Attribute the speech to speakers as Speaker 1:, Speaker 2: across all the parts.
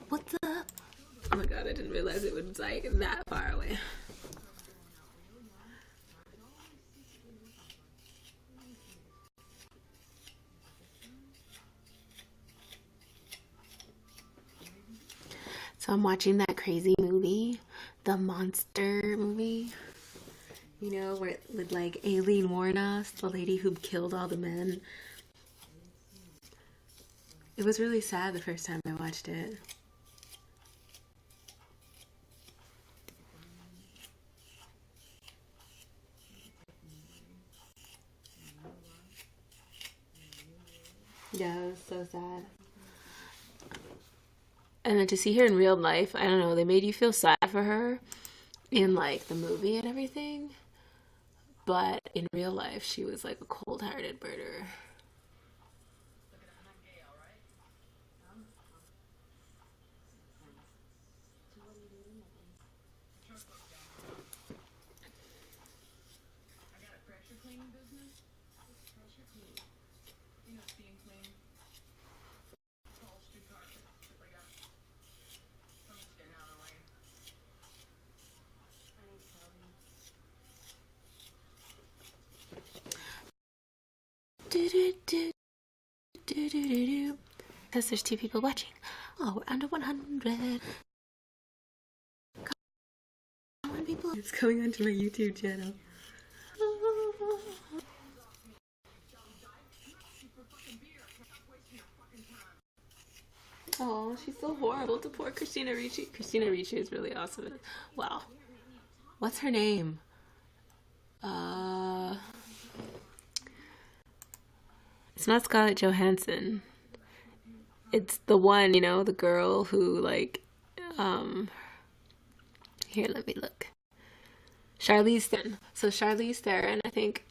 Speaker 1: What's up? Oh my god, I didn't realize it was like that far away. So I'm watching that crazy movie, the monster movie. You know, where with like Aileen Wuornos, the lady who killed all the men. It was really sad the first time I watched it. Yeah, it was so sad. And then to see her in real life, I don't know, they made you feel sad for her in like the movie and everything. But in real life, she was like a cold-hearted murderer. Because there's 2 people watching. Oh, we're under 100. Come on, people. It's going onto my YouTube channel. Oh, she's so horrible to poor Christina Ricci. Christina Ricci is really awesome. Wow. What's her name? It's not Scarlett Johansson. It's the one, you know, the girl who like, here, let me look. Charlize Theron. So Charlize Theron, I think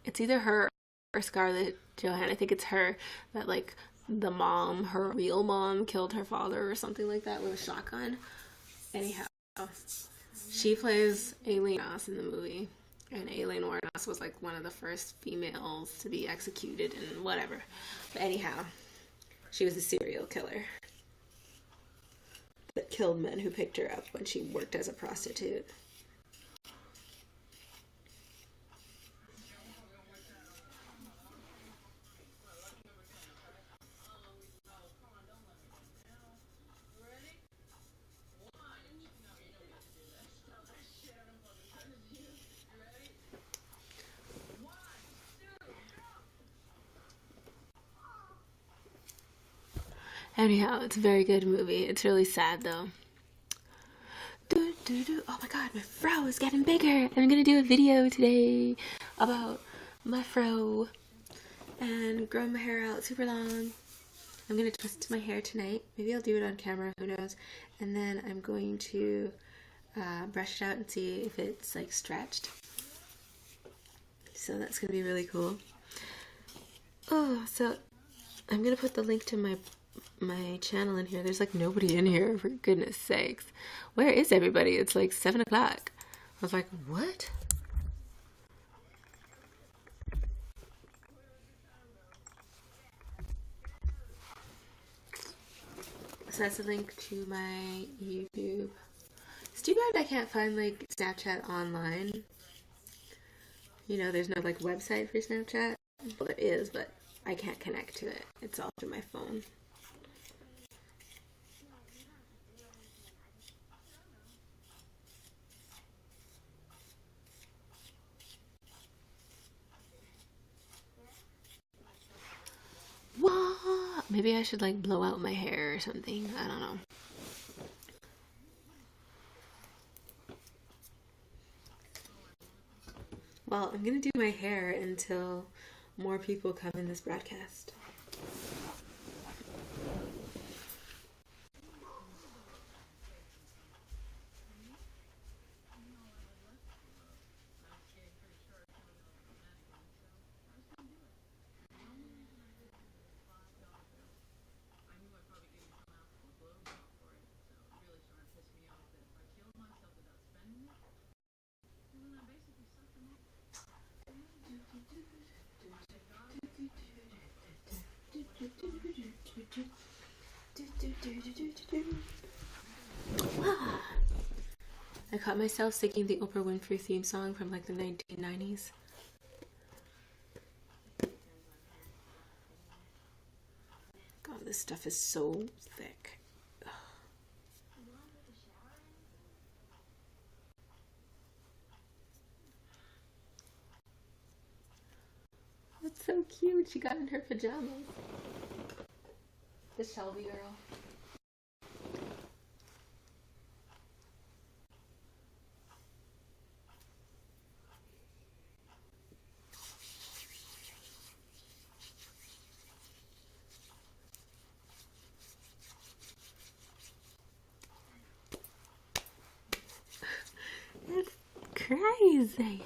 Speaker 1: it's either her or Scarlett Johansson. I think it's her that like the mom, her real mom, killed her father or something like that with a shotgun. Anyhow, she plays Aileen Wuornos in the movie. And Aileen Wuornos was like one of the first females to be executed and whatever. But anyhow, she was a serial killer that killed men who picked her up when she worked as a prostitute. Anyhow, it's a very good movie. It's really sad though. Oh my god, my fro is getting bigger. I'm gonna do a video today about my fro and growing my hair out super long. I'm gonna twist my hair tonight. Maybe I'll do it on camera, who knows. And then I'm going to brush it out and see if it's like stretched. So that's gonna be really cool. Oh, so I'm gonna put the link to my channel in here. There's like nobody in here, for goodness sakes. Where is everybody? It's like 7 o'clock. I was like, what? So that's a link to my YouTube. It's too bad I can't find like Snapchat online. You know, there's no like website for Snapchat. Well, there is, but I can't connect to it. It's all through my phone. What? Maybe I should like blow out my hair or something. I don't know. Well, I'm gonna do my hair until more people come in this broadcast. I caught myself singing the Oprah Winfrey theme song from like the 1990s. God, this stuff is so thick. Ugh. That's so cute. She got in her pajamas. The Shelby girl. That's crazy.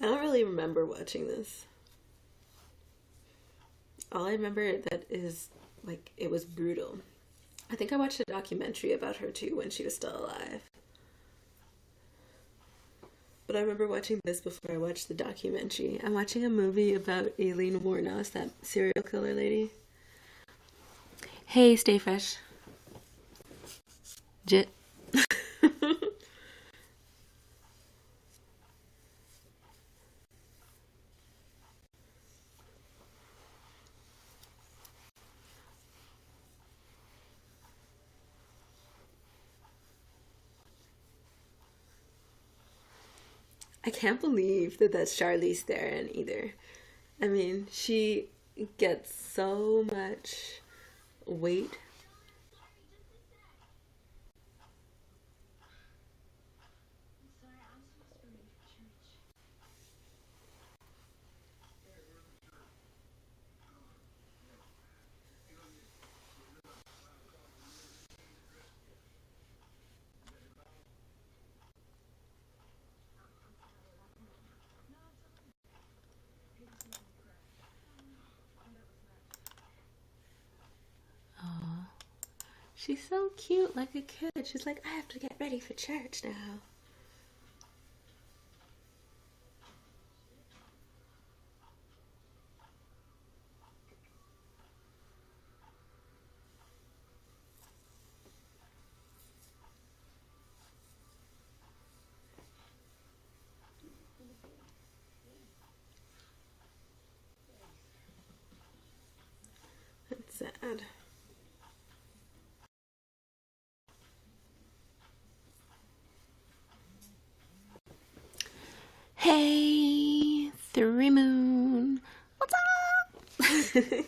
Speaker 1: I don't really remember watching this. All I remember that is like it was brutal. I think I watched a documentary about her too when she was still alive. But I remember watching this before I watched the documentary. I'm watching a movie about Aileen Wuornos, that serial killer lady. Hey, stay fresh. Jit. I can't believe that that's Charlize Theron either. I mean, she gets so much weight. Aw. She's so cute, like a kid. She's like, I have to get ready for church now. That's sad. Hey, Three Moon. What's up?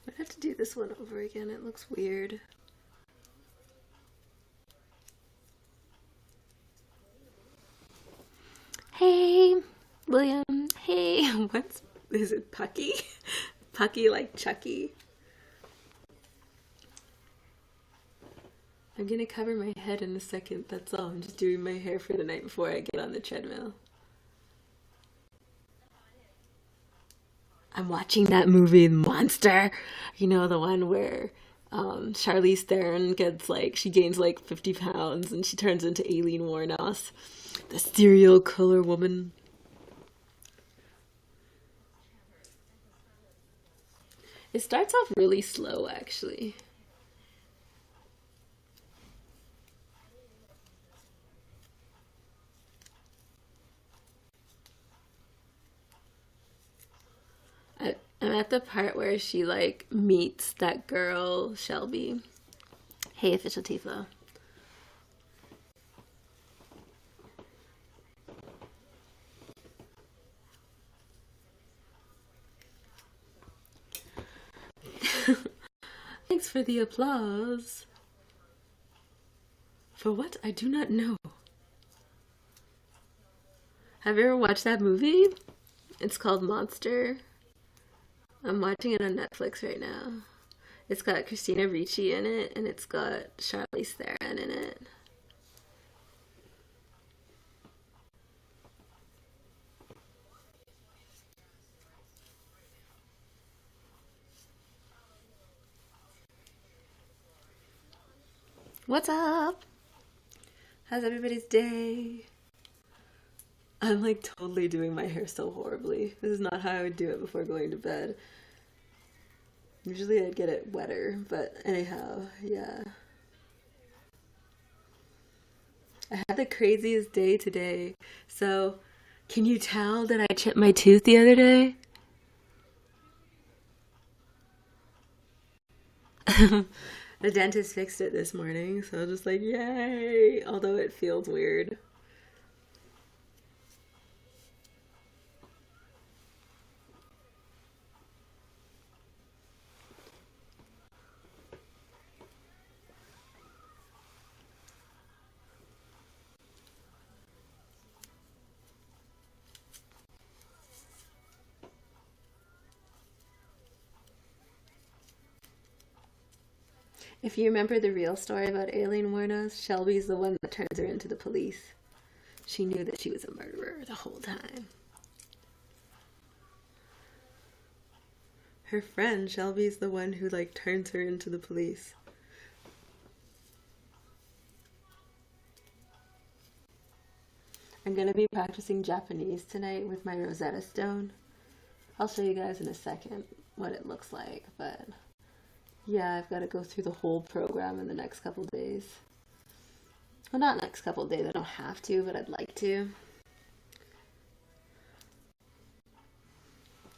Speaker 1: I have to do this one over again. It looks weird. Hey, William. Hey, is it Pucky? Pucky like Chucky? I'm gonna cover my head in a second, that's all. I'm just doing my hair for the night before I get on the treadmill. I'm watching that movie, Monster. You know, the one where Charlize Theron she gains like 50 pounds and she turns into Aileen Wuornos, the serial killer woman. It starts off really slow, actually. I'm at the part where she like meets that girl, Shelby. Hey, official Tiflo. Thanks for the applause. For what? I do not know. Have you ever watched that movie? It's called Monster. I'm watching it on Netflix right now. It's got Christina Ricci in it, and it's got Charlize Theron in it. What's up? How's everybody's day? I'm like totally doing my hair so horribly. This is not how I would do it before going to bed. Usually I'd get it wetter, but anyhow, yeah. I had the craziest day today. So, can you tell that I chipped my tooth the other day? The dentist fixed it this morning, so I was just like, yay! Although it feels weird. If you remember the real story about Aileen Wuornos, Shelby's the one that turns her into the police. She knew that she was a murderer the whole time. Her friend, Shelby's the one who, like, turns her into the police. I'm gonna be practicing Japanese tonight with my Rosetta Stone. I'll show you guys in a second what it looks like, but yeah, I've got to go through the whole program in the next couple days. Well, not next couple days, I don't have to, but I'd like to.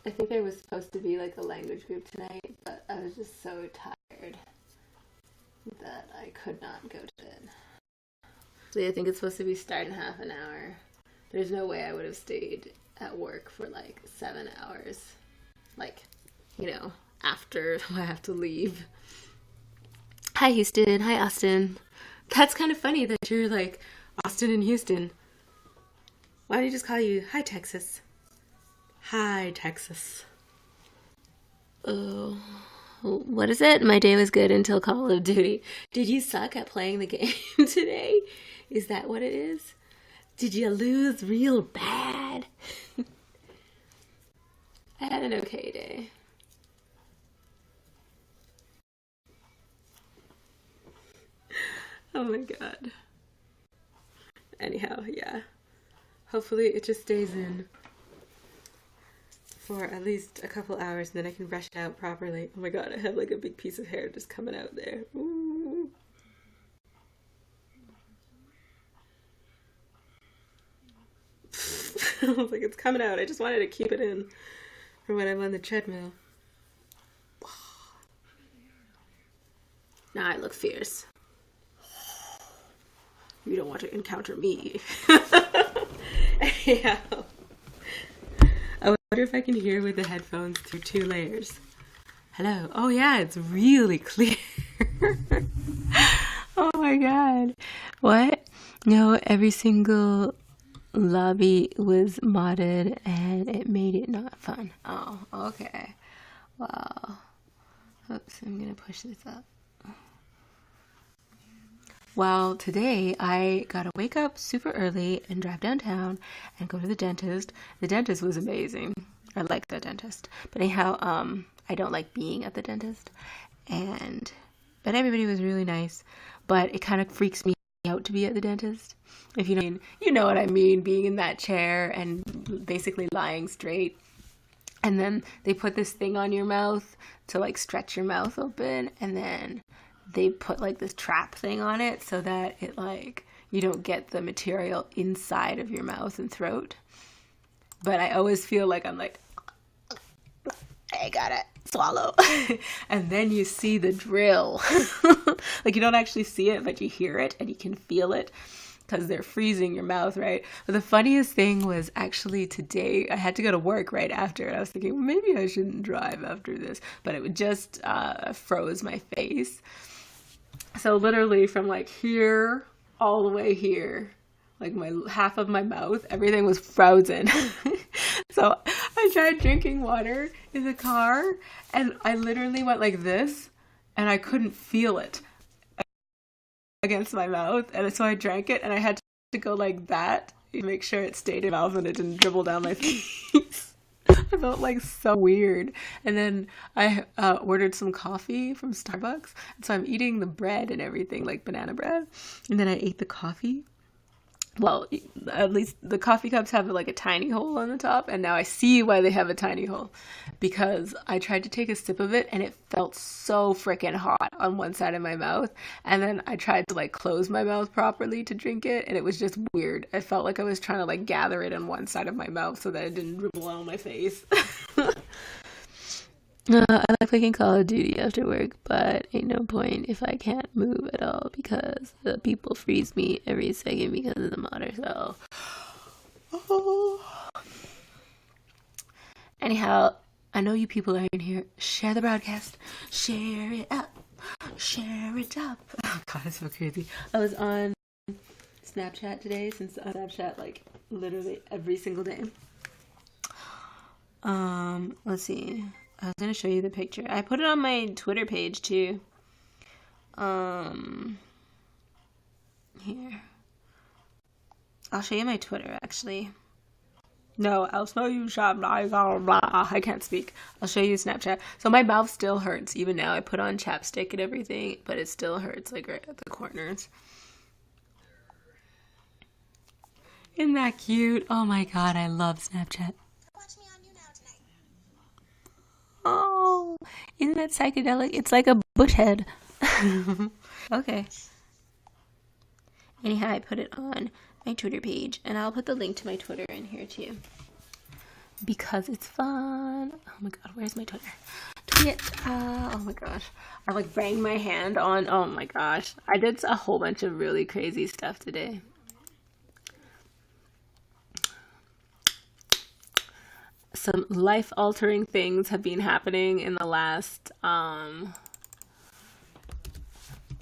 Speaker 1: I think there was supposed to be like a language group tonight, but I was just so tired that I could not go to it. So I think it's supposed to be starting half an hour. There's no way I would have stayed at work for like 7 hours. Like, you know, after I have to leave. Hi, Houston. Hi, Austin. That's kind of funny that you're like Austin and Houston. Why don't you just call you Hi, Texas? Hi, Texas. Oh, what is it? My day was good until Call of Duty. Did you suck at playing the game today? Is that what it is? Did you lose real bad? I had an okay day. Oh my god. Anyhow, yeah. Hopefully it just stays in for at least a couple hours and then I can brush it out properly. Oh my god, I have like a big piece of hair just coming out there. Ooh. I was like, it's coming out. I just wanted to keep it in for when I'm on the treadmill. Now I look fierce. You don't want to encounter me. Yeah. I wonder if I can hear with the headphones through 2 layers. Hello. Oh yeah, it's really clear. Oh my god. What? No, every single lobby was modded and it made it not fun. Oh, okay. Wow. Oops, I'm gonna push this up. Well, today I gotta wake up super early and drive downtown and go to the dentist. The dentist was amazing. I like the dentist. But anyhow, I don't like being at the dentist. But everybody was really nice. But it kind of freaks me out to be at the dentist. If you know what I mean, being in that chair and basically lying straight. And then they put this thing on your mouth to like stretch your mouth open, and then they put like this trap thing on it so that it like you don't get the material inside of your mouth and throat. But I always feel like I'm like, I gotta swallow. And then you see the drill. Like you don't actually see it, but you hear it and you can feel it because they're freezing your mouth, right? But the funniest thing was actually today, I had to go to work right after, and I was thinking, well, maybe I shouldn't drive after this, but it would just froze my face. So literally from like here all the way here, like my half of my mouth, everything was frozen. So I tried drinking water in the car, and I literally went like this, and I couldn't feel it against my mouth, and so I drank it, and I had to go like that to make sure it stayed in my mouth and it didn't dribble down my face. I felt like so weird. And then I ordered some coffee from Starbucks, and so I'm eating the bread and everything, like banana bread, and then I ate the coffee. Well, at least the coffee cups have like a tiny hole on the top, and now I see why they have a tiny hole, because I tried to take a sip of it and it felt so freaking hot on one side of my mouth, and then I tried to like close my mouth properly to drink it, and it was just weird. I felt like I was trying to like gather it on one side of my mouth so that it didn't dribble on my face. I like playing Call of Duty after work, but ain't no point if I can't move at all because the people freeze me every second because of the water. So, anyhow, I know you people are in here. Share the broadcast. Share it up. Share it up. Oh God, it's so crazy. I was on Snapchat today, since I Snapchat like literally every single day. Let's see. I was gonna show you the picture. I put it on my Twitter page too. Here. I'll show you my Twitter actually. No, I'll show you I can't speak. I'll show you Snapchat. So my mouth still hurts even now. I put on chapstick and everything, but it still hurts like right at the corners. Isn't that cute? Oh my God, I love Snapchat.
Speaker 2: Watch me on YouNow tonight.
Speaker 1: Oh, isn't that psychedelic? It's like a bush head. Okay. Anyhow, I put it on my Twitter page, and I'll put the link to my Twitter in here too, because it's fun. Oh my God, where's my Twitter? Tweet. Oh my gosh, I like banged my hand on. Oh my gosh, I did a whole bunch of really crazy stuff today. Some life-altering things have been happening in the last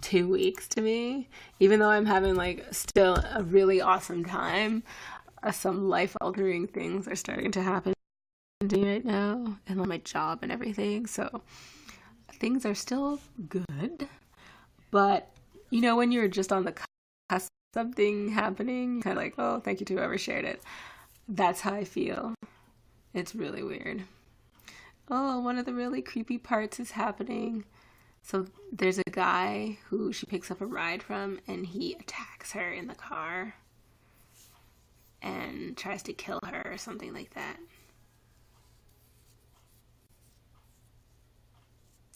Speaker 1: 2 weeks to me. Even though I'm having like still a really awesome time, some life-altering things are starting to happen to me right now, and on my job and everything. So things are still good, but you know, when you're just on the cusp of something happening, you're kind of like, oh, thank you to whoever shared it. That's how I feel. It's really weird. Oh, one of the really creepy parts is happening. So there's a guy who she picks up a ride from, and he attacks her in the car and tries to kill her or something like that.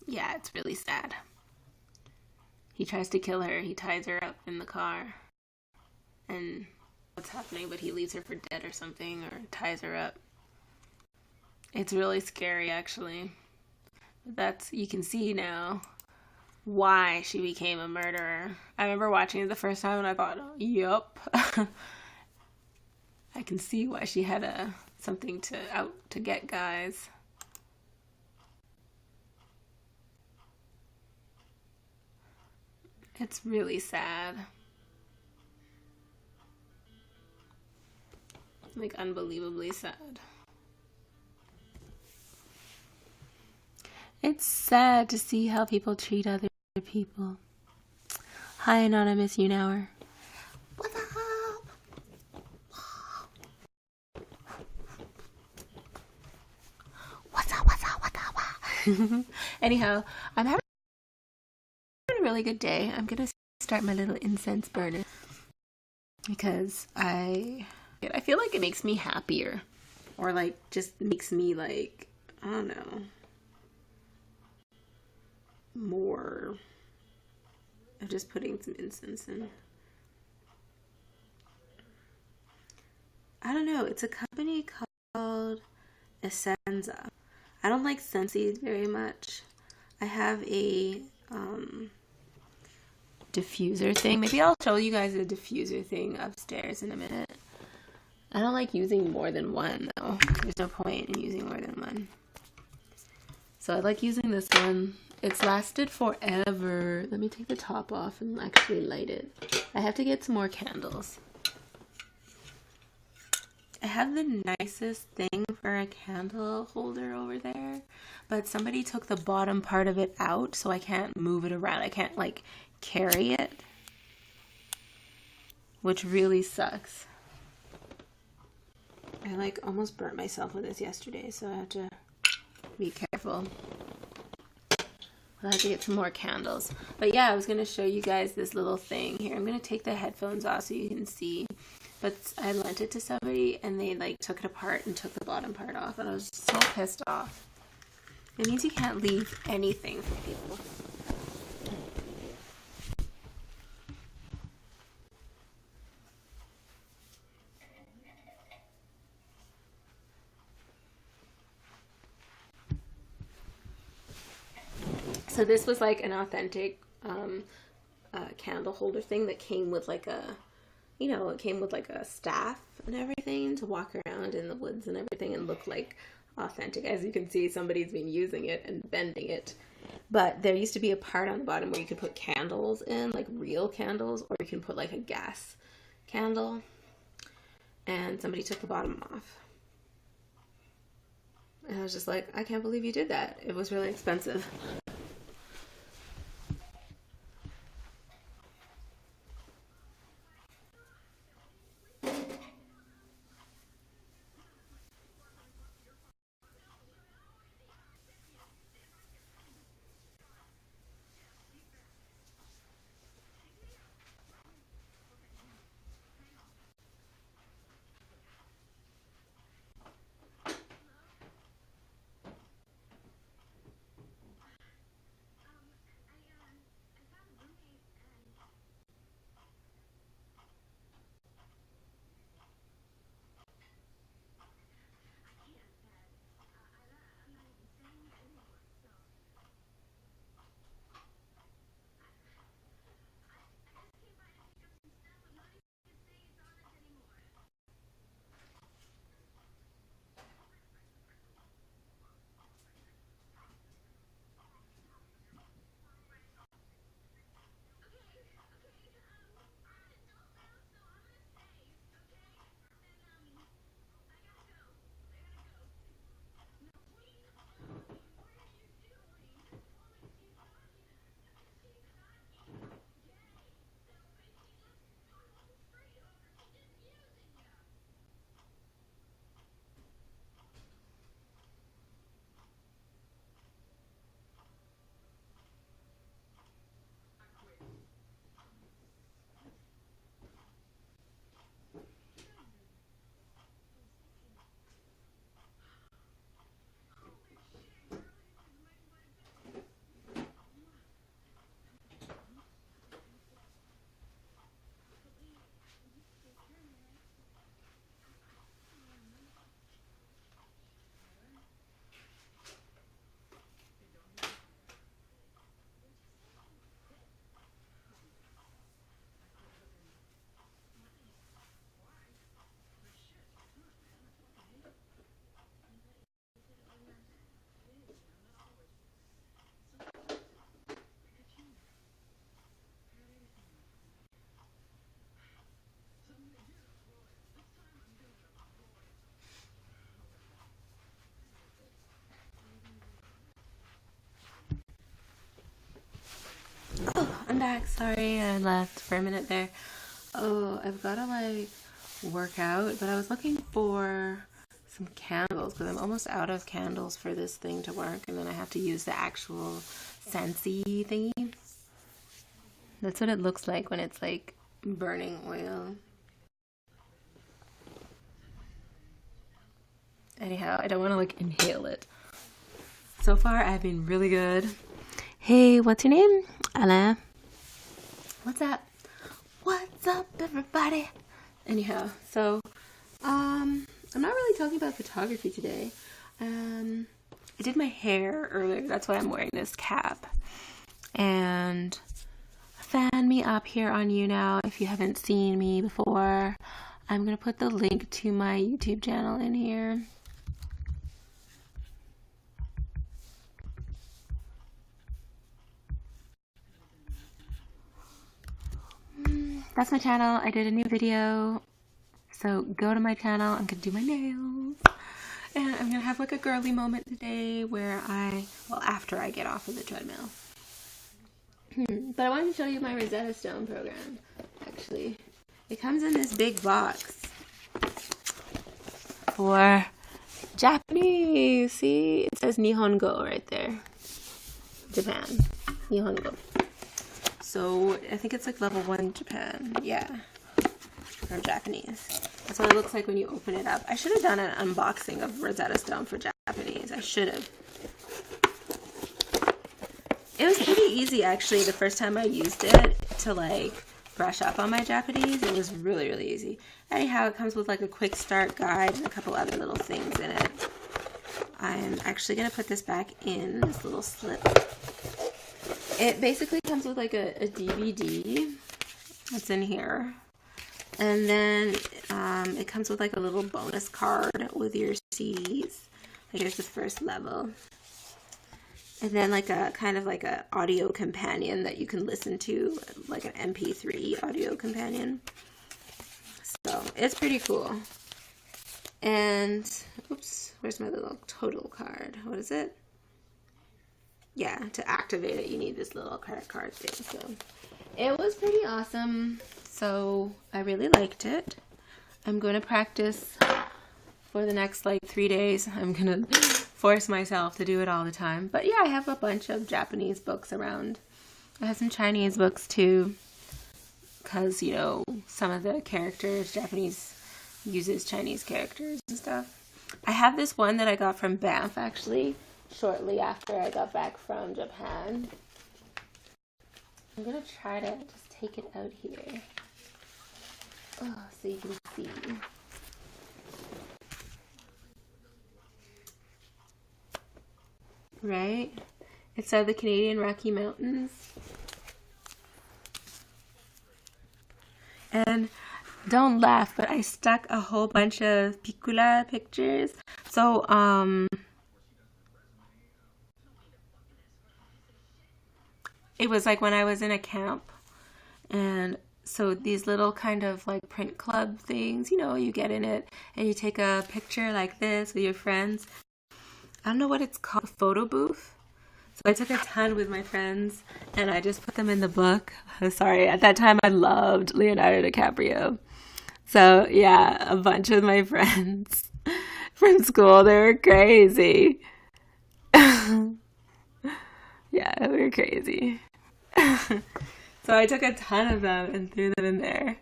Speaker 1: Yeah, it's really sad. He tries to kill her. He ties her up in the car. And what's happening, but he leaves her for dead or something, or ties her up. It's really scary, actually. You can see now why she became a murderer. I remember watching it the first time and I thought, yup. I can see why she had something to get guys. It's really sad. Like, unbelievably sad. It's sad to see how people treat other people. Hi, Anonymous YouNower. What's up? What's up? Anyhow, I'm having a really good day. I'm going to start my little incense burner because I feel like it makes me happier, or like just makes me like I don't know, more of just putting some incense in. I don't know. It's a company called Essenza. I don't like scentsies very much. I have a diffuser thing. Maybe I'll show you guys the diffuser thing upstairs in a minute. I don't like using more than one though. There's no point in using more than one. So I like using this one. It's lasted forever. Let me take the top off and actually light it. I have to get some more candles. I have the nicest thing for a candle holder over there, but somebody took the bottom part of it out, so I can't move it around. I can't like carry it, which really sucks. I like almost burnt myself with this yesterday, so I have to be careful. I'll have to get some more candles. But yeah, I was going to show you guys this little thing here. I'm going to take the headphones off so you can see. But I lent it to somebody and they like took it apart and took the bottom part off, and I was so pissed off. It means you can't leave anything for people. So this was like an authentic candle holder thing that came with like a, you know, it came with like a staff and everything to walk around in the woods and everything and look like authentic. As you can see, somebody's been using it and bending it. But there used to be a part on the bottom where you could put candles in, like real candles, or you can put like a gas candle. And somebody took the bottom off. And I was just like, I can't believe you did that. It was really expensive. I'm back. Sorry, I left for a minute there. Oh, I've got to like work out, but I was looking for some candles because I'm almost out of candles for this thing to work, and then I have to use the actual Scentsy thingy. That's what it looks like when it's like burning oil. Anyhow, I don't want to like inhale it. So far, I've been really good. Hey, what's your name? Anna. What's up? What's up, everybody? Anyhow, so, I'm not really talking about photography today. I did my hair earlier. That's why I'm wearing this cap. And fan me up here on YouNow if you haven't seen me before. I'm going to put the link to my YouTube channel in here. That's my channel. I did a new video. So go to my channel. I'm going to do my nails. And I'm going to have like a girly moment today where after I get off of the treadmill. But I wanted to show you my Rosetta Stone program, actually. It comes in this big box for Japanese. See, it says Nihongo right there. Japan. Nihongo. So I think it's like level 1 Japan. Yeah. Or Japanese. That's what it looks like when you open it up. I should have done an unboxing of Rosetta Stone for Japanese. I should have. It was pretty easy, actually, the first time I used it to, like, brush up on my Japanese. It was really, really easy. Anyhow, it comes with, like, a quick start guide and a couple other little things in it. I'm actually going to put this back in this little slip. It basically comes with, like, a DVD that's in here. And then it comes with, like, a little bonus card with your CDs. Like, here's the first level. And then like a kind of like a audio companion that you can listen to, like an MP3 audio companion. So it's pretty cool. And oops, where's my little total card? What is it? Yeah, to activate it, you need this little card thing. So it was pretty awesome. So I really liked it. I'm going to practice for the next like 3 days. I'm going to force myself to do it all the time. But yeah, I have a bunch of Japanese books around. I have some Chinese books too, because, you know, some of the characters, Japanese uses Chinese characters and stuff. I have this one that I got from Banff, actually, shortly after I got back from Japan. I'm going to try to just take it out here. Oh, so you can see. Right? It's the Canadian Rocky Mountains. And don't laugh, but I stuck a whole bunch of picula pictures. So, it was like when I was in a camp. And so these little kind of like print club things, you know, you get in it and you take a picture like this with your friends. I don't know what it's called, photo booth. So I took a ton with my friends and I just put them in the book. Sorry, at that time I loved Leonardo DiCaprio. So yeah, a bunch of my friends from school, they were crazy. Yeah, they were crazy. So I took a ton of them and threw them in there.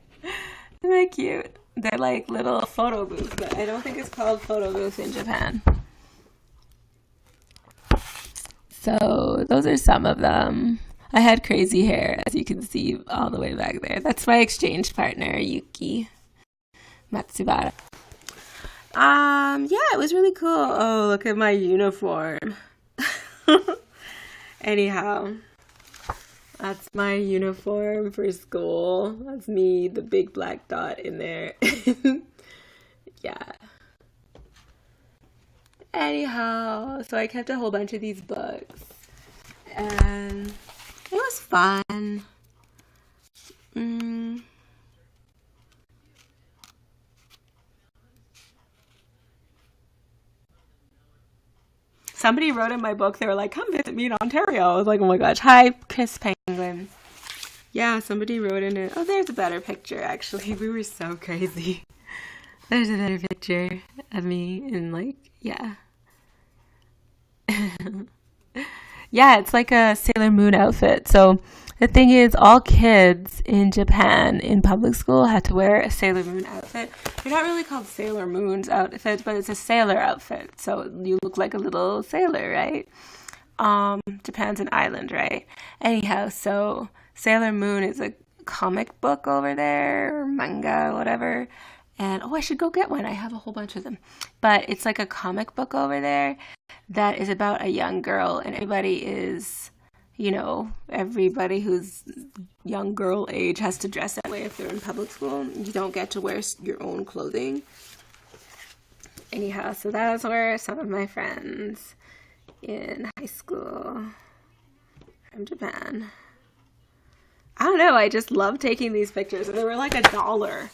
Speaker 1: Isn't that cute? They're like little photo booths, but I don't think it's called photo booth in Japan. So those are some of them. I had crazy hair, as you can see all the way back there. That's my exchange partner, Yuki Matsubara. Yeah, it was really cool. Oh, look at my uniform. Anyhow, that's my uniform for school. That's me, the big black dot in there. Yeah. Anyhow, so I kept a whole bunch of these books, and it was fun. Somebody wrote in my book, they were like, come visit me in Ontario. I was like, oh my gosh, hi, Chris Penguin. Yeah, somebody wrote in it. Oh, there's a better picture, actually. We were so crazy. There's a better picture of me in, like, yeah. Yeah, it's like a Sailor Moon outfit. So the thing is, all kids in Japan in public school had to wear a Sailor Moon outfit. They're not really called Sailor Moon's outfits, but it's a sailor outfit. So you look like a little sailor, right? Japan's an island, right? Anyhow, so Sailor Moon is a comic book over there, or manga, whatever. And I should go get one. I have a whole bunch of them. But it's like a comic book over there that is about a young girl, and everybody is, everybody who's young girl age has to dress that way if they're in public school. You don't get to wear your own clothing. Anyhow, so that's where some of my friends in high school from Japan. I don't know, I just love taking these pictures. And they were like $1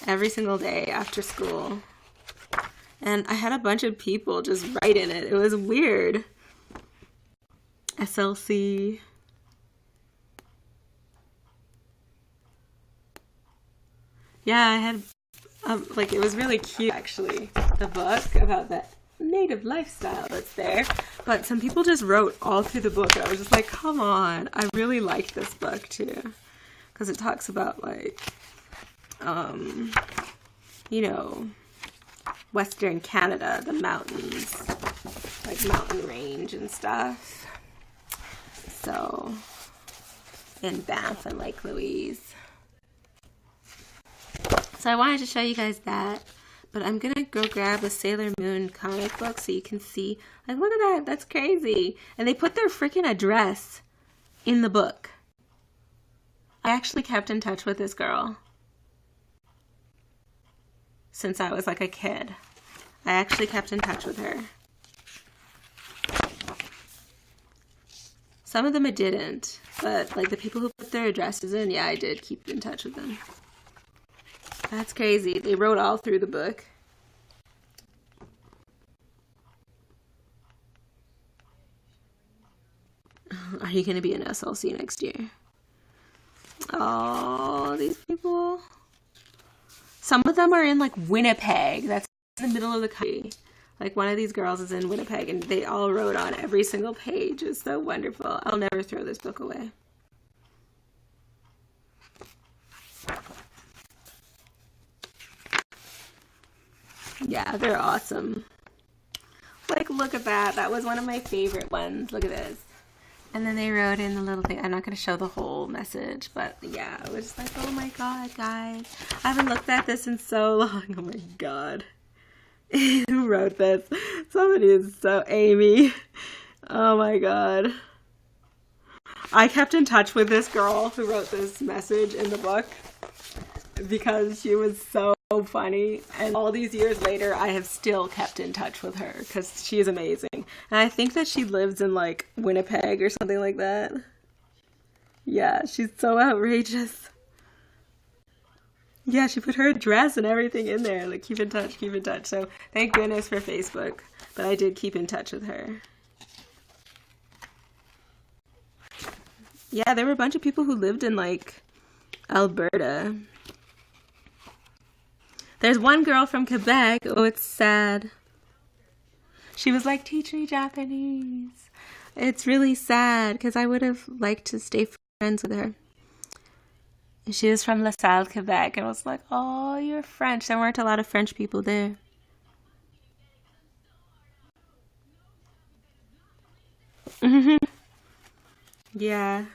Speaker 1: every single day after school. And I had a bunch of people just write in it. It was weird. SLC. Yeah, I had, it was really cute, actually, the book about that native lifestyle that's there. But some people just wrote all through the book. I was just like, come on. I really like this book, too. Because it talks about, Western Canada, the mountains, mountain range and stuff. So, in Banff and Lake Louise. So I wanted to show you guys that, but I'm gonna go grab a Sailor Moon comic book so you can see. Look at that, that's crazy. And they put their freaking address in the book. I actually kept in touch with this girl since I was a kid. I actually kept in touch with her. Some of them I didn't, but the people who put their addresses in, yeah, I did keep in touch with them. That's crazy. They wrote all through the book. Are you going to be in SLC next year? Oh, these people. Some of them are in Winnipeg. That's in the middle of the country. One of these girls is in Winnipeg, and they all wrote on every single page. It's so wonderful. I'll never throw this book away. Yeah, they're awesome. Look at that. That was one of my favorite ones. Look at this. And then they wrote in the little thing. I'm not going to show the whole message, but yeah, it was just oh my god, guys. I haven't looked at this in so long. Oh my god. Who wrote this? Somebody is so Amy. Oh my god. I kept in touch with this girl who wrote this message in the book because she was so funny, and all these years later I have still kept in touch with her because she is amazing. And I think that she lives in Winnipeg or something like that. Yeah, she's so outrageous. Yeah, she put her address and everything in there. Keep in touch, keep in touch. So thank goodness for Facebook, but I did keep in touch with her. Yeah, there were a bunch of people who lived in Alberta. There's one girl from Quebec. Oh, it's sad. She was teach me Japanese. It's really sad because I would have liked to stay friends with her. And she was from LaSalle, Quebec. And I was like, oh, you're French. There weren't a lot of French people there. Yeah.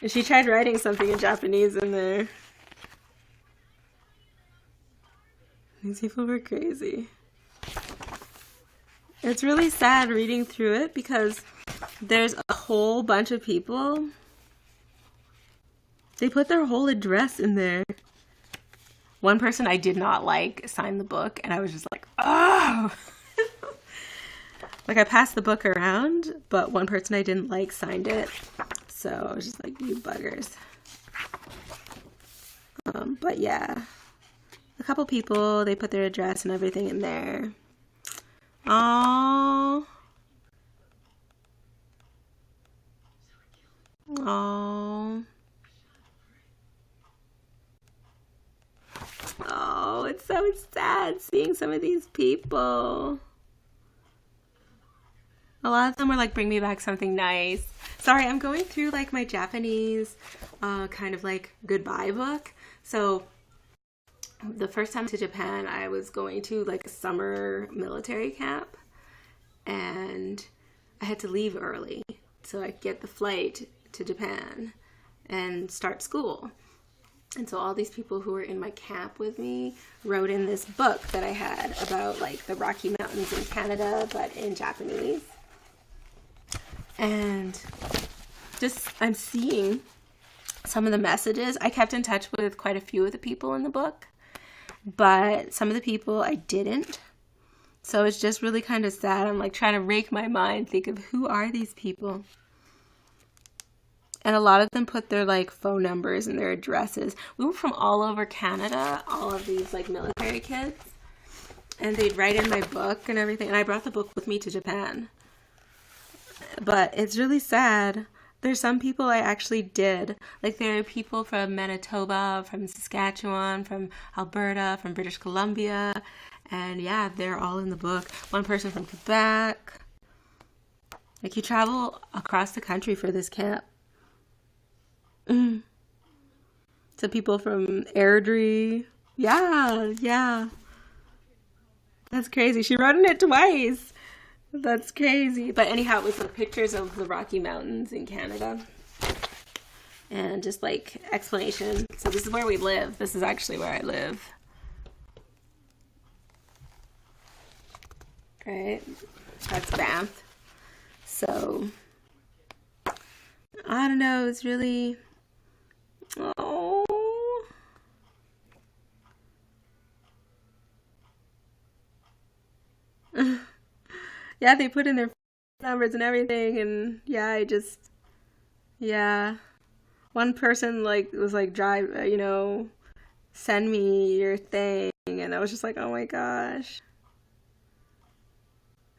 Speaker 1: And she tried writing something in Japanese in there. These people were crazy. It's really sad reading through it because there's a whole bunch of people. They put their whole address in there. One person I did not signed the book, and I was just oh! I passed the book around, but one person I didn't signed it. So I was just you buggers. But yeah. A couple people, they put their address and everything in there. Aww. Aww. Oh, it's so sad seeing some of these people. A lot of them were bring me back something nice. Sorry, I'm going through my Japanese kind of goodbye book. So the first time to Japan, I was going to like a summer military camp, and I had to leave early so I could get the flight to Japan and start school. And so all these people who were in my camp with me wrote in this book that I had about like the Rocky Mountains in Canada, but in Japanese. And just I'm seeing some of the messages. I kept in touch with quite a few of the people in the book, but some of the people I didn't. So it's just really kind of sad. I'm like trying to rake my mind, think of who are these people. And a lot of them put their like phone numbers and their addresses. We were from all over Canada, all of these like military kids. And they'd write in my book and everything. And I brought the book with me to Japan. But it's really sad. There's some people I actually did. Like there are people from Manitoba, from Saskatchewan, from Alberta, from British Columbia. And yeah, they're all in the book. One person from Quebec. Like you travel across the country for this camp. Some people from Airdrie. Yeah. That's crazy. She wrote in it twice. That's crazy. But anyhow, it was like pictures of the Rocky Mountains in Canada. And just like explanation. So this is where we live. This is actually where I live. Right? That's Banff. So, I don't know. It's really... Oh. Yeah, they put in their numbers and everything, and yeah. One person like was like, send me your thing, and I was just like, oh my gosh.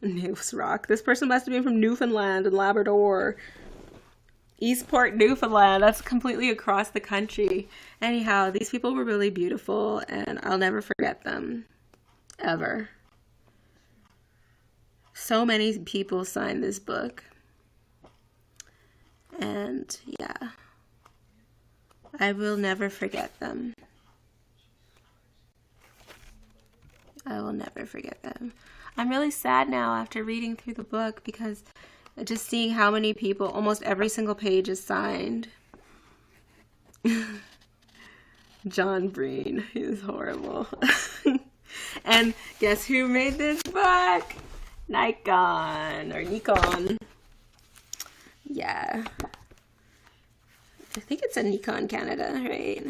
Speaker 1: News Rock. This person must have been from Newfoundland and Labrador. Eastport, Newfoundland. That's completely across the country. Anyhow, these people were really beautiful, and I'll never forget them. Ever. So many people signed this book. And yeah. I will never forget them. I will never forget them. I'm really sad now after reading through the book because just seeing how many people, almost every single page is signed. John Breen, he's horrible. And guess who made this book? Nikon. Yeah. I think it's a Nikon Canada, right?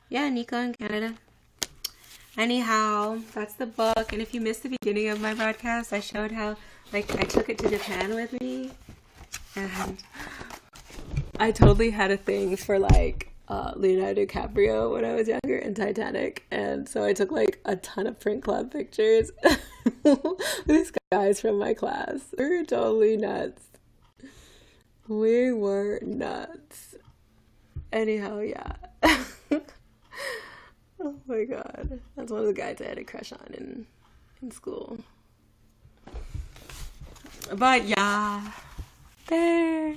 Speaker 1: Yeah, Nikon Canada. Anyhow, that's the book. And if you missed the beginning of my broadcast, I showed how I took it to Japan with me, and I totally had a thing for Leonardo DiCaprio when I was younger in Titanic, and so I took a ton of print club pictures. These guys from my class, we were totally nuts. We were nuts. Anyhow, yeah. Oh my god, that's one of the guys I had a crush on in school. But yeah, there.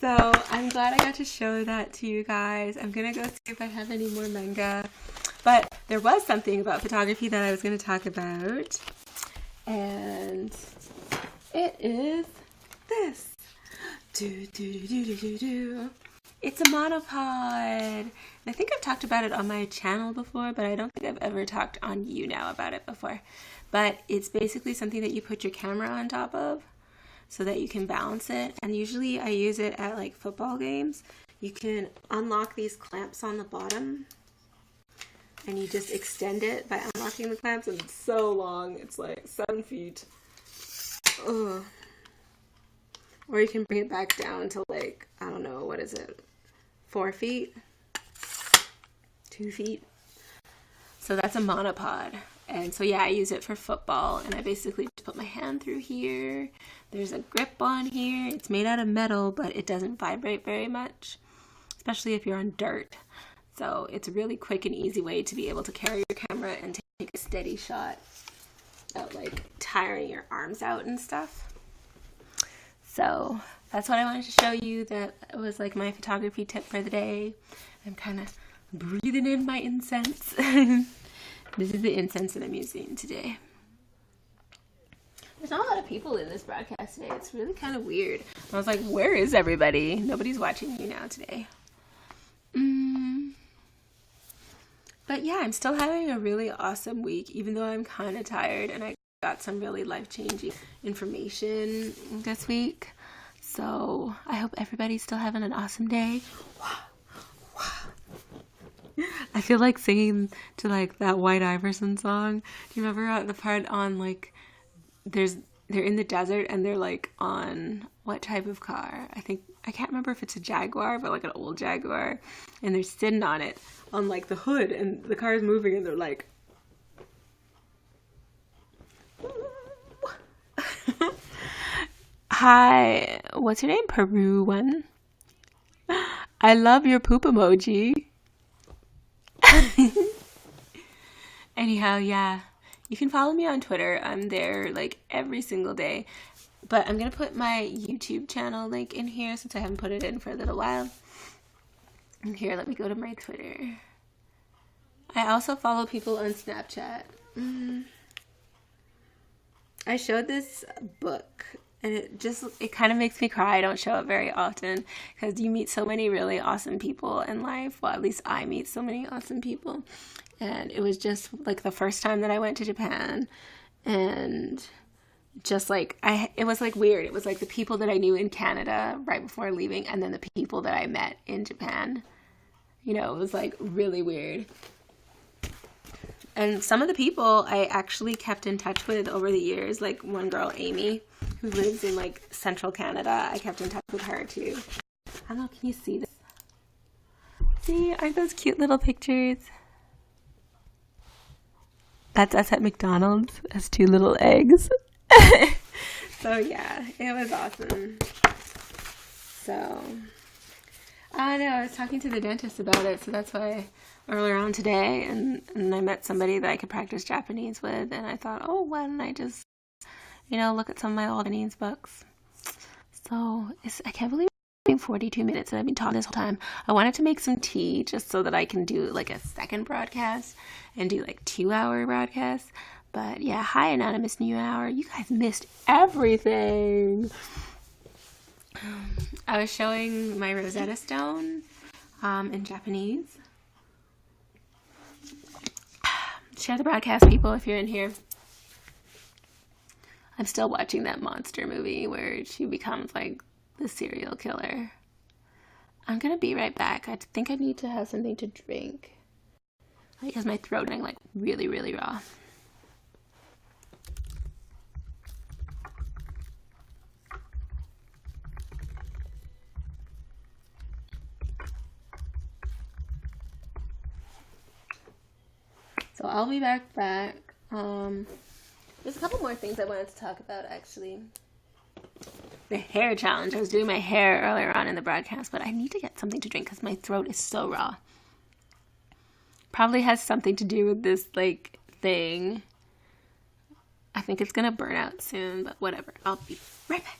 Speaker 1: So I'm glad I got to show that to you guys. I'm gonna go see if I have any more manga. But there was something about photography that I was gonna talk about. And it is this. It's a monopod. I think I've talked about it on my channel before, but I don't think I've ever talked on YouNow about it before. But it's basically something that you put your camera on top of so that you can balance it. And usually I use it at football games. You can unlock these clamps on the bottom and you just extend it by unlocking the clamps, and it's so long. It's 7 feet. Ugh. Or you can bring it back down to I don't know, what is it? 4 feet? 2 feet? So that's a monopod. And so yeah, I use it for football, and I basically just put my hand through here. There's a grip on here. It's made out of metal, but it doesn't vibrate very much, especially if you're on dirt. So it's a really quick and easy way to be able to carry your camera and take a steady shot without tiring your arms out and stuff. So that's what I wanted to show you. That was my photography tip for the day. I'm kind of breathing in my incense. This is the incense that I'm using today. There's not a lot of people in this broadcast today. It's really kind of weird. I was like, where is everybody? Nobody's watching YouNow today. But yeah, I'm still having a really awesome week, even though I'm kind of tired, and I got some really life-changing information this week. So I hope everybody's still having an awesome day. I feel like singing to like that White Iverson song. Do you remember the part on like they're in the desert and they're like on what type of car? I can't remember if it's a Jaguar, but like an old Jaguar, and they're sitting on it on like the hood, and the car is moving, and they're like, "Hi, what's your name, Peru one? I love your poop emoji." Anyhow, yeah, you can follow me on Twitter. I'm there like every single day. But I'm going to put my YouTube channel link in here since I haven't put it in for a little while. And here, let me go to my Twitter. I also follow people on Snapchat. I showed this book, and it kind of makes me cry. I don't show it very often because you meet so many really awesome people in life. Well, at least I meet so many awesome people. And it was just like the first time that I went to Japan, and just like it was like weird. It was like the people that I knew in Canada right before leaving, and then the people that I met in Japan. You know, it was like really weird. And some of the people I actually kept in touch with over the years, like one girl, Amy, who lives in like central Canada. I kept in touch with her too. I don't know, can you see this? See, aren't those cute little pictures? That's us at McDonald's as two little eggs. So yeah, it was awesome. So I know, I was talking to the dentist about it, so that's why earlier on today, and I met somebody that I could practice Japanese with, and I thought, oh, why don't I just, look at some of my old Japanese books. So I can't believe it's been 42 minutes and I've been talking this whole time. I wanted to make some tea just so that I can do like a second broadcast and do like 2-hour broadcasts. But yeah, hi Anonymous New Hour. You guys missed everything. I was showing my Rosetta Stone in Japanese. Share the broadcast, people, if you're in here. I'm still watching that monster movie where she becomes like the serial killer. I'm gonna be right back. I think I need to have something to drink because my throat is like really, really raw. So I'll be back. There's a couple more things I wanted to talk about, actually. The hair challenge. I was doing my hair earlier on in the broadcast, but I need to get something to drink because my throat is so raw. Probably has something to do with this, like, thing. I think it's gonna burn out soon, but whatever. I'll be right back.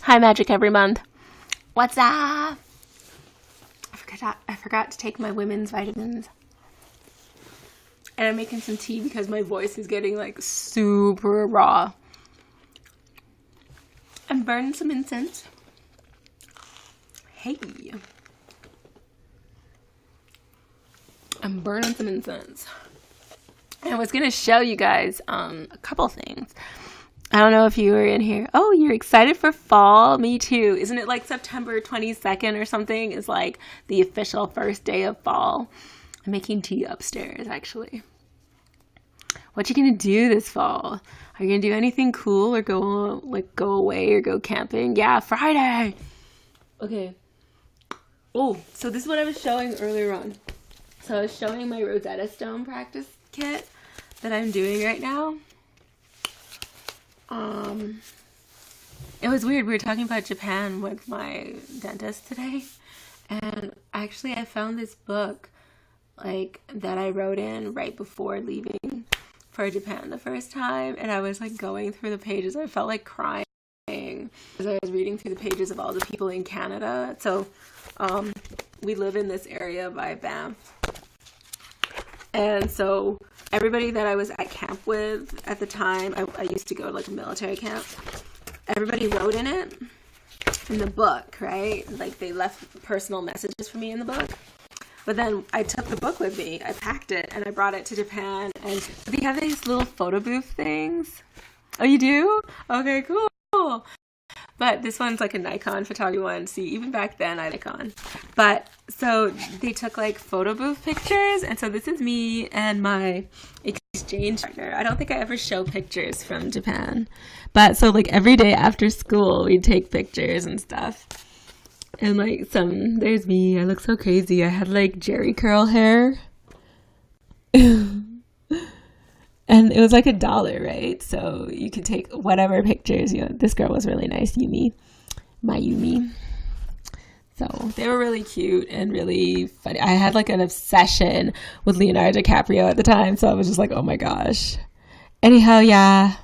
Speaker 1: Hi, Magic every month. What's up? I forgot to take my women's vitamins. And I'm making some tea because my voice is getting like super raw. I'm burning some incense. Hey. I'm burning some incense. And I was going to show you guys a couple things. I don't know if you were in here. Oh, you're excited for fall? Me too. Isn't it like September 22nd or something is like the official first day of fall? I'm making tea upstairs, actually. What you going to do this fall? Are you going to do anything cool or go away or go camping? Yeah, Friday. Okay. Oh, so this is what I was showing earlier on. So I was showing my Rosetta Stone practice kit that I'm doing right now. It was weird. We were talking about Japan with my dentist today, and actually I found this book like that I wrote in right before leaving for Japan the first time, and I was like going through the pages. I felt like crying as I was reading through the pages of all the people in Canada. So we live in this area by Banff, and so everybody that I was at camp with at the time, I used to go to like a military camp. Everybody wrote in it, in the book, right? Like they left personal messages for me in the book. But then I took the book with me. I packed it and I brought it to Japan. And they have these little photo booth things. Oh, you do? Okay, cool. But this one's like a Nikon photography one. See, even back then I had Nikon. But so they took like photo booth pictures. And so this is me and my exchange partner. I don't think I ever show pictures from Japan. But so like every day after school, we'd take pictures and stuff. And like there's me. I look so crazy. I had like Jerry curl hair. And it was like $1, right? So you could take whatever pictures. You know, this girl was really nice, Yumi. My Yumi. So they were really cute and really funny. I had like an obsession with Leonardo DiCaprio at the time. So I was just like, oh my gosh. Anyhow, yeah.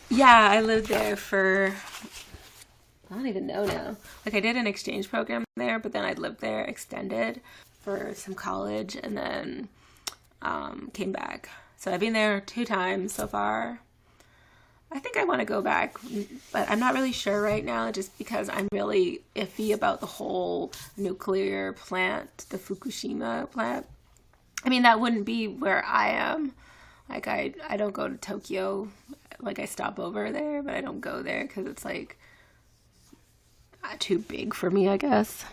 Speaker 1: Yeah, I lived there for, I don't even know now. Like I did an exchange program there, but then I lived there extended for some college and then came back. So I've been there 2 times so far. I think I want to go back, but I'm not really sure right now just because I'm really iffy about the whole nuclear plant, the Fukushima plant. I mean, that wouldn't be where I am. Like I don't go to Tokyo. Like I stop over there, but I don't go there because it's like too big for me, I guess.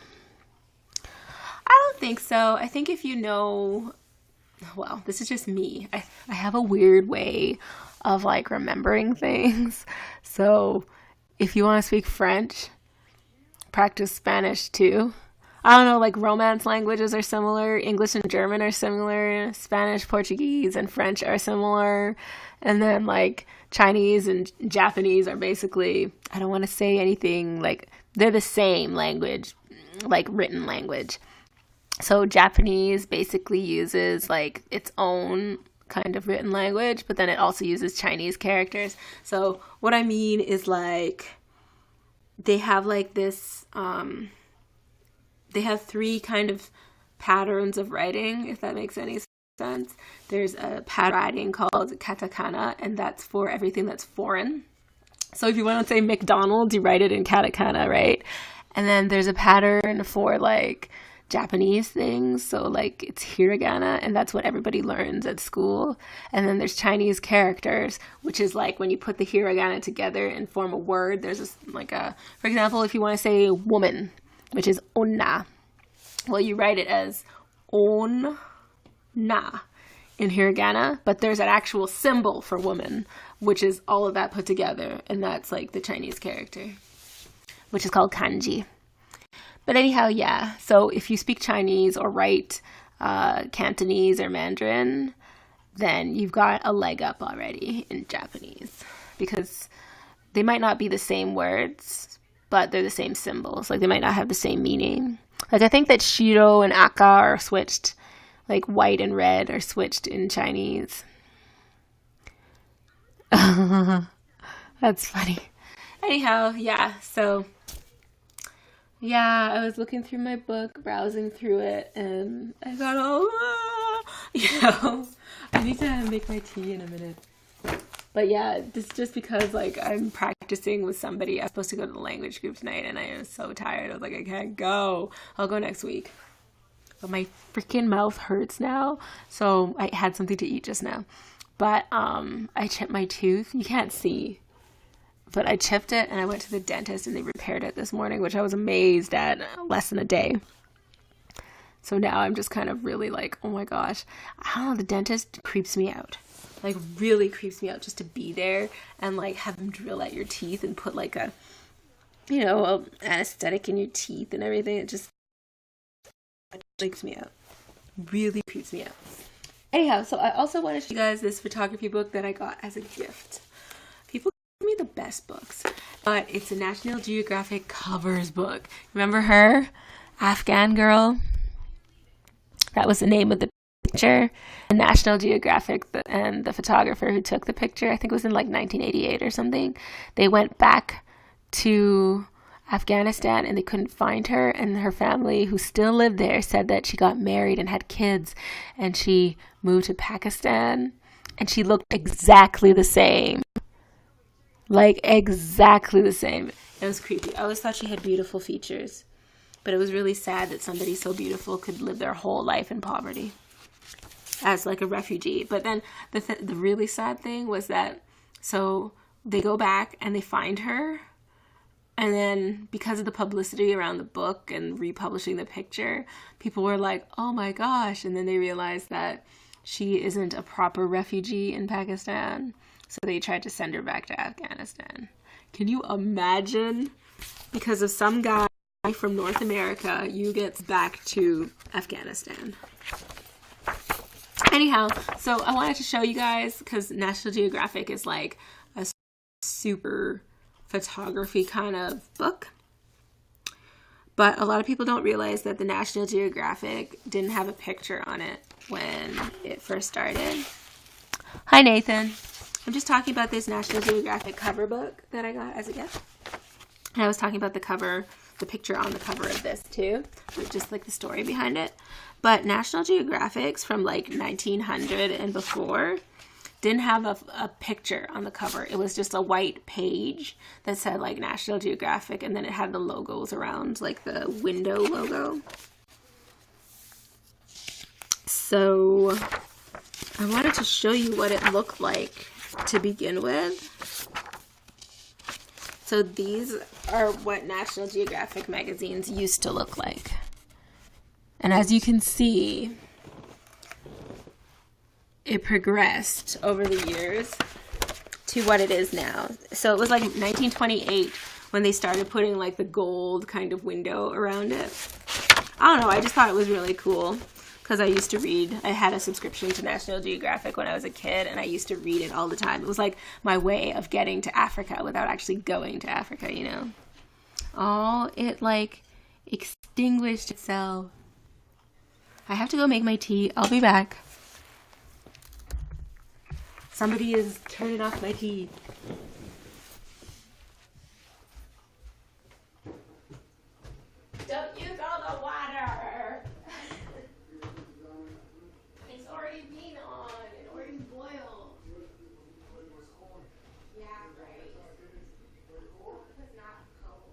Speaker 1: I don't think so. I think if you know, well, this is just me. I have a weird way of like remembering things. So if you want to speak French, practice Spanish too. I don't know, like Romance languages are similar. English and German are similar. Spanish, Portuguese, and French are similar. And then like Chinese and Japanese are basically, I don't want to say anything, like they're the same language, like written language. So Japanese basically uses like its own kind of written language, but then it also uses Chinese characters. So what I mean is like they have like this, they have 3 kind of patterns of writing, if that makes any sense. There's a pattern of writing called katakana, and that's for everything that's foreign. So if you want to say McDonald's, you write it in katakana, right? And then there's a pattern for like Japanese things, so like it's hiragana, and that's what everybody learns at school. And then there's Chinese characters, which is like when you put the hiragana together and form a word. There's this like a, for example, if you want to say woman, which is onna, well, you write it as onna in hiragana, but there's an actual symbol for woman, which is all of that put together, and that's like the Chinese character, which is called kanji. But anyhow, yeah, so if you speak Chinese or write Cantonese or Mandarin, then you've got a leg up already in Japanese, because they might not be the same words, but they're the same symbols. Like they might not have the same meaning. Like I think that shiro and aka are switched, like white and red are switched in Chinese. That's funny. Anyhow, yeah, so yeah, I was looking through my book, browsing through it, and I got all, I need to make my tea in a minute. But yeah, this just because like I'm practicing with somebody. I was supposed to go to the language group tonight, and I was so tired. I was like, I can't go. I'll go next week. But my freaking mouth hurts now, so I had something to eat just now. But I chipped my tooth. You can't see, but I chipped it, and I went to the dentist, and they repaired it this morning, which I was amazed at. Less than a day. So now I'm just kind of really like, oh my gosh, I don't know. The dentist creeps me out. Like really creeps me out just to be there and like have them drill at your teeth and put like a anesthetic in your teeth and everything. It just freaks me out. Really creeps me out. Anyhow, so I also want to show you guys this photography book that I got as a gift. People give me the best books, but it's a National Geographic covers book. Remember her? Afghan girl? That was the name of the picture. National Geographic and the photographer who took the picture, I think it was in like 1988 or something, they went back to Afghanistan and they couldn't find her, and her family who still lived there said that she got married and had kids and she moved to Pakistan, and she looked exactly the same. Like exactly the same. It was creepy. I always thought she had beautiful features, but it was really sad that somebody so beautiful could live their whole life in poverty as like a refugee. But then the really sad thing was that, so they go back and they find her, and then because of the publicity around the book and republishing the picture, people were like, oh my gosh, and then they realized that she isn't a proper refugee in Pakistan, so they tried to send her back to Afghanistan. Can you imagine? Because of some guy from North America, you get back to Afghanistan. Anyhow, so I wanted to show you guys, because National Geographic is like a super photography kind of book. But a lot of people don't realize that the National Geographic didn't have a picture on it when it first started. Hi, Nathan. I'm just talking about this National Geographic cover book that I got as a gift. And I was talking about the picture on the cover of this too, just like the story behind it. But National Geographics from like 1900 and before didn't have a picture on the cover. It was just a white page that said like National Geographic, and then it had the logos around, like the window logo. So I wanted to show you what it looked like to begin with. So these are what National Geographic magazines used to look like. And as you can see, it progressed over the years to what it is now. So it was like 1928 when they started putting like the gold kind of window around it. I don't know, I just thought it was really cool because I used to read. I had a subscription to National Geographic when I was a kid, and I used to read it all the time. It was like my way of getting to Africa without actually going to Africa, you know. Oh, it like extinguished itself. I have to go make my tea. I'll be back. Somebody is turning off my tea. Don't you throw the water. It's already been on. It already boiled. Yeah, right. It's not cold.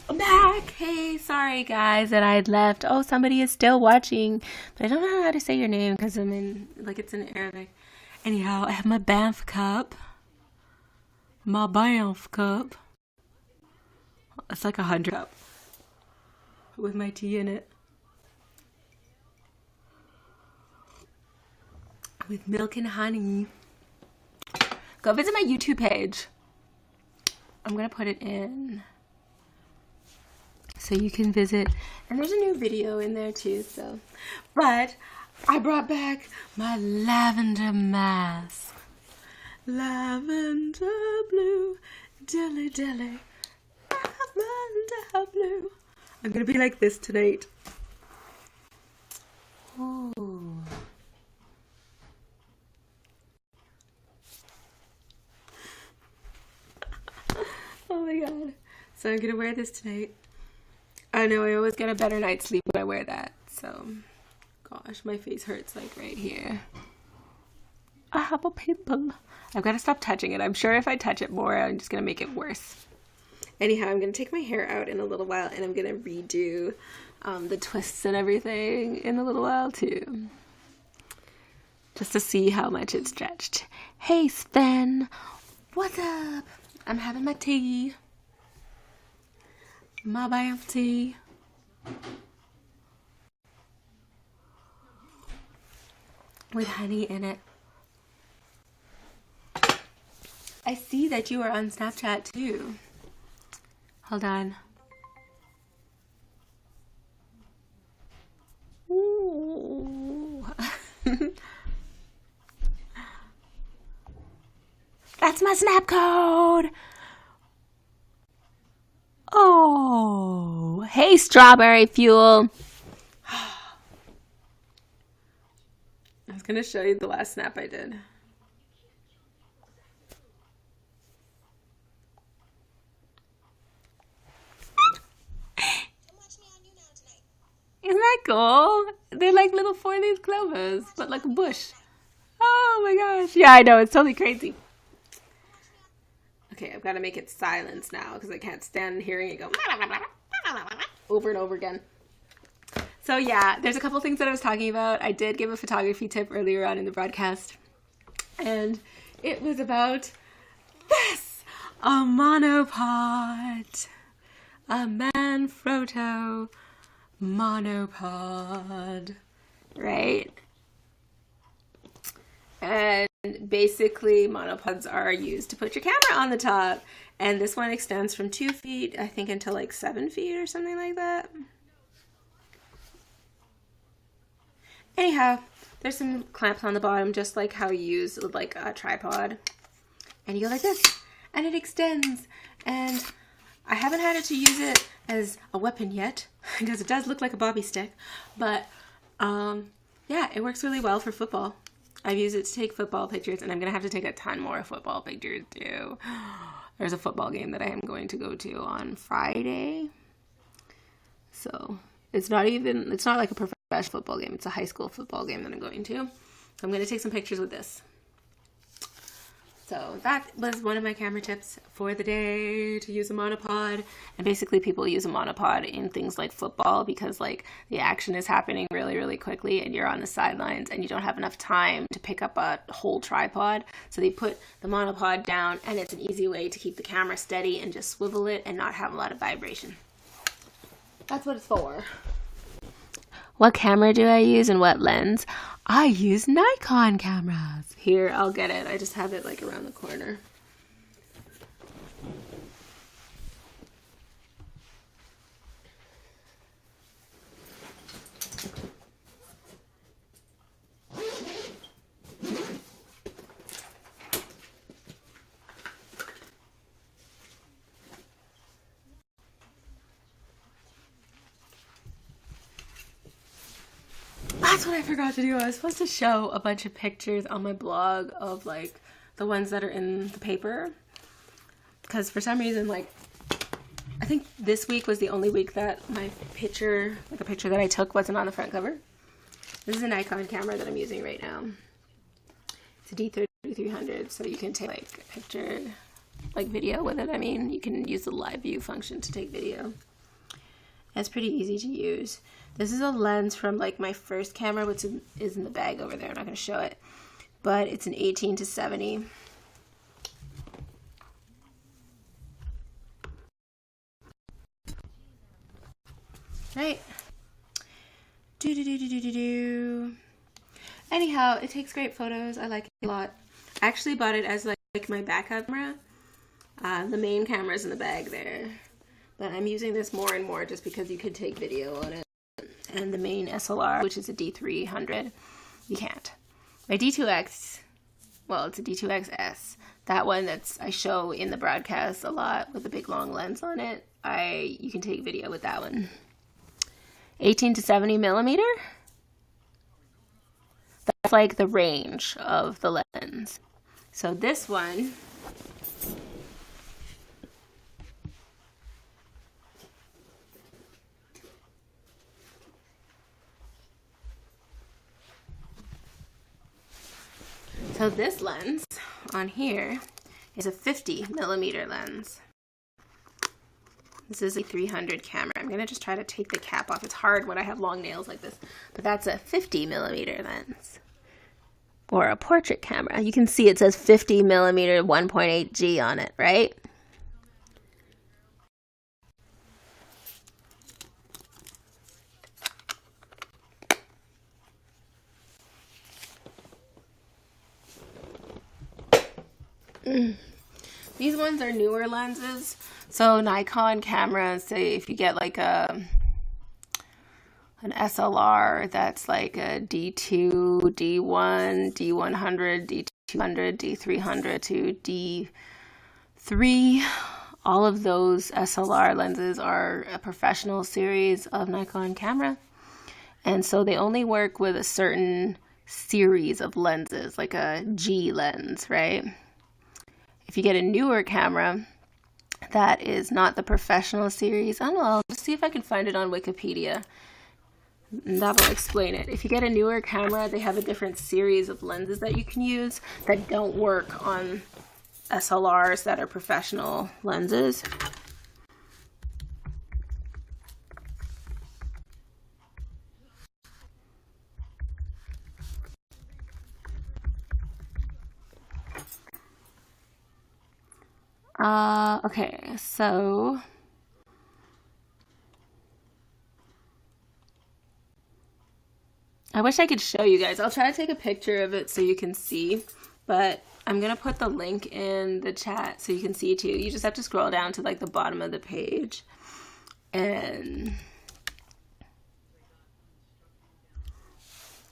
Speaker 1: I'm back. Hey, sorry guys that I had left. Oh, somebody is still watching, but I don't know how to say your name because I'm in, like, it's in Arabic. Anyhow, I have my Banff cup. My Banff cup. It's like 100 cup with my tea in it. With milk and honey. Go visit my YouTube page. I'm gonna put it in so you can visit, and there's a new video in there too. So, but I brought back my lavender mask. Lavender blue, dilly dilly, lavender blue. I'm gonna be like this tonight. Ooh. Oh my god. So I'm gonna wear this tonight. I know I always get a better night's sleep when I wear that. So, gosh, my face hurts like right here. I have a pimple. I've got to stop touching it. I'm sure if I touch it more, I'm just gonna make it worse. Anyhow, I'm gonna take my hair out in a little while, and I'm gonna redo the twists and everything in a little while too, just to see how much it's stretched. Hey Sven, what's up? I'm having my tea. My Banff tea. With honey in it. I see that you are on Snapchat too. Hold on. Ooh. That's my snap code. Oh, hey, strawberry fuel. I was going to show you the last snap I did.
Speaker 2: Come watch me on YouNow tonight.
Speaker 1: Isn't that cool? They're like little 4-leaf clovers, but like a bush. Oh my gosh. Yeah, I know. It's totally crazy. Okay, I've got to make it silence now because I can't stand hearing it go over and over again. So yeah, there's a couple things that I was talking about. I did give a photography tip earlier on in the broadcast, and it was about this, a monopod, a Manfrotto monopod, right? And basically monopods are used to put your camera on the top, and this one extends from 2 feet, I think, until like 7 feet or something like that. Anyhow, there's some clamps on the bottom, just like how you use like a tripod, and you go like this, and it extends. And I haven't had it to use it as a weapon yet because it does look like a bobby stick, but yeah, it works really well for football. I've used it to take football pictures, and I'm gonna have to take a ton more football pictures too. There's a football game that I am going to go to on Friday, so it's not like a professional football game. It's a high school football game that I'm going to. So I'm going to take some pictures with this. So that was one of my camera tips for the day, to use a monopod. And basically people use a monopod in things like football because like the action is happening really, really quickly and you're on the sidelines and you don't have enough time to pick up a whole tripod. So they put the monopod down, and it's an easy way to keep the camera steady and just swivel it and not have a lot of vibration. That's what it's for. What camera do I use and what lens? I use Nikon cameras. Here, I'll get it. I just have it like around the corner. that's what I forgot to do. I was supposed to show a bunch of pictures on my blog of like the ones that are in the paper. Because for some reason, like, I think this week was the only week that my picture, like a picture that I took, wasn't on the front cover. This is a Nikon camera that I'm using right now. It's a D3300, so you can take like a picture, like video with it. I mean, you can use the live view function to take video. It's pretty easy to use. This is a lens from like my first camera, which is in the bag over there. I'm not going to show it, but it's an 18-70. Right. Anyhow, it takes great photos. I like it a lot. I actually bought it as like my backup camera. The main camera's in the bag there. But I'm using this more and more just because you could take video on it. And the main SLR, which is a D300, you can't. My D2X, well, it's a D2XS. That one I show in the broadcast a lot with a big long lens on it. You can take video with that one. 18-70 millimeter. That's like the range of the lens. So this one, this lens on here is a 50 millimeter lens. This is a 300 camera. I'm gonna just try to take the cap off. It's hard when I have long nails like this, but that's a 50 millimeter lens. Or a portrait camera. You can see it says 50 millimeter 1.8G on it, right? These ones are newer lenses. So Nikon cameras, say if you get like an SLR that's like a D2, D1, D100, D200, D300 to D3, all of those SLR lenses are a professional series of Nikon camera. And so they only work with a certain series of lenses, like a G lens, right? If you get a newer camera that is not the professional series, I don't know, I'll just see if I can find it on Wikipedia. And that will explain it. If you get a newer camera, they have a different series of lenses that you can use that don't work on SLRs that are professional lenses. Okay, so I wish I could show you guys. I'll try to take a picture of it so you can see, but I'm gonna put the link in the chat so you can see too. You just have to scroll down to like the bottom of the page. And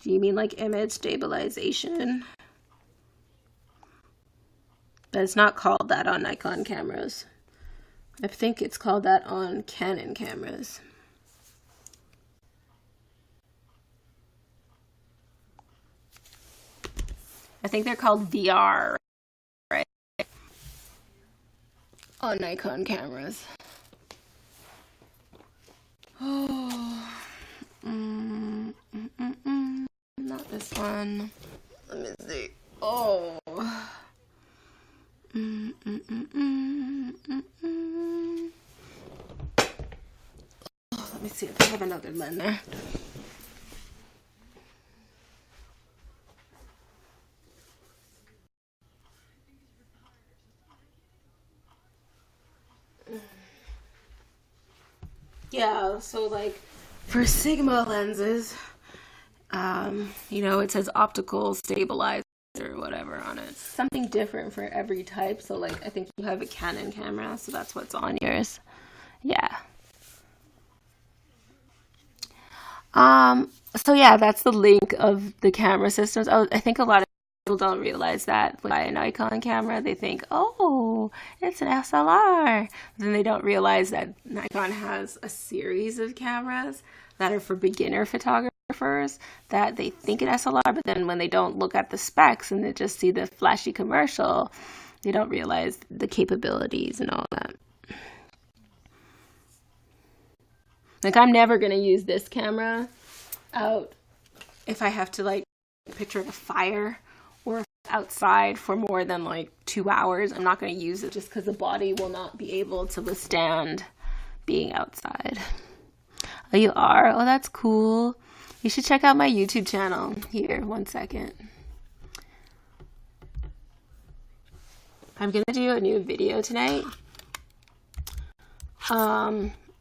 Speaker 1: do you mean like image stabilization? But it's not called that on Nikon cameras. I think it's called that on Canon cameras. I think they're called VR, right? On Nikon cameras. Oh, not this one. Let me see. Oh. Let me see if I have another lens there. Yeah, so like for Sigma lenses, you know, it says optical stabilizer or whatever on it. It's something different for every type. So like I think you have a Canon camera, so that's what's on yours. Yeah. So yeah, that's the link of the camera systems. I think a lot of people don't realize that when they buy a Nikon camera, they think, oh, it's an SLR. But then they don't realize that Nikon has a series of cameras that are for beginner photographers. photographers that they think it SLR, but then when they don't look at the specs and they just see the flashy commercial, they don't realize the capabilities and all that. Like, I'm never going to use this camera out if I have to, like, picture of a fire or outside for more than, like, 2 hours. I'm not going to use it just because the body will not be able to withstand being outside. Oh, you are? Oh, that's cool. You should check out my YouTube channel. Here, 1 second. I'm going to do a new video tonight.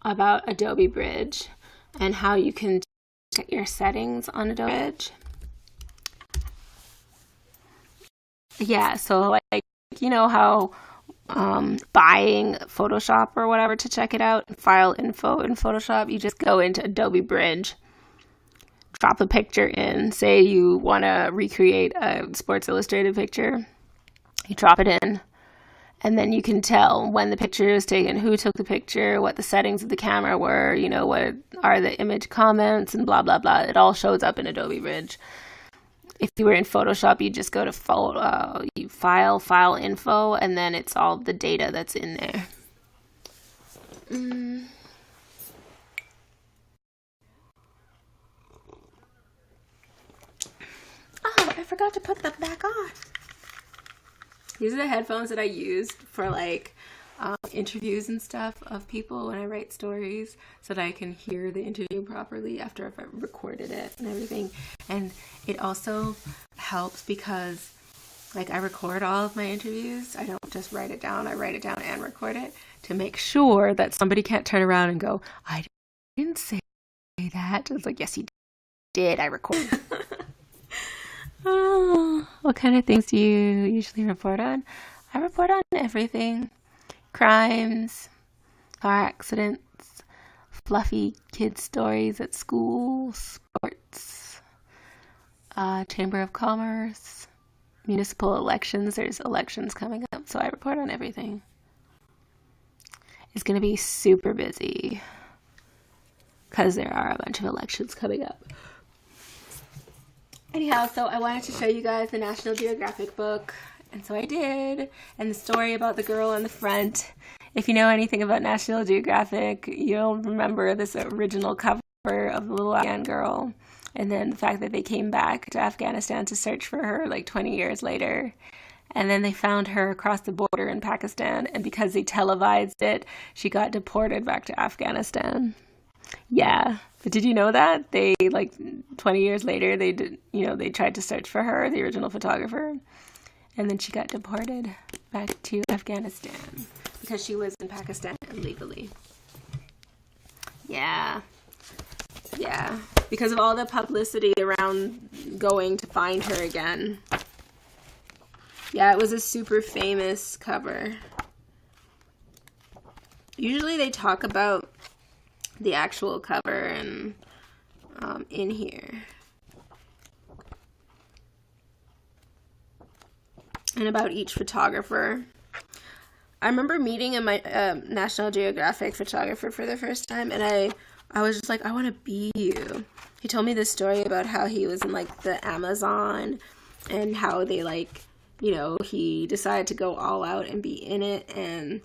Speaker 1: About Adobe Bridge and how you can check your settings on Adobe Bridge. Yeah, so like, you know how buying Photoshop or whatever to check it out, file info in Photoshop, you just go into Adobe Bridge, drop a picture in, say you want to recreate a Sports Illustrated picture, you drop it in. And then you can tell when the picture is taken, who took the picture, what the settings of the camera were, you know, what are the image comments and blah, blah, blah. It all shows up in Adobe Bridge. If you were in Photoshop, you just go to file info, and then it's all the data that's in there. Oh, I forgot to put them back on. These are the headphones that I use for like interviews and stuff of people when I write stories, so that I can hear the interview properly after I've recorded it and everything. And it also helps because, like, I record all of my interviews. I don't just write it down. I write it down and record it to make sure that somebody can't turn around and go, I didn't say that. It's like, yes, you did. I recorded. Oh, what kind of things do you usually report on? I report on everything. Crimes, car accidents, fluffy kid stories at school, sports, Chamber of Commerce, municipal elections. There's elections coming up, so I report on everything. It's going to be super busy because there are a bunch of elections coming up. Anyhow, so I wanted to show you guys the National Geographic book, and so I did, and the story about the girl on the front. If you know anything about National Geographic, you'll remember this original cover of the little Afghan girl, and then the fact that they came back to Afghanistan to search for her like 20 years later, and then they found her across the border in Pakistan, and because they televised it, she got deported back to Afghanistan. Yeah, but did you know that they, like, 20 years later, they did, you know, they tried to search for her, the original photographer, and then she got deported back to Afghanistan because she was in Pakistan illegally. Yeah, because of all the publicity around going to find her again. Yeah, it was a super famous cover. Usually they talk about the actual cover and in here, and about each photographer. I remember meeting a National Geographic photographer for the first time, and I was just like, I want to be you. He told me this story about how he was in, like, the Amazon, and how they, like, you know, he decided to go all out and be in it, and,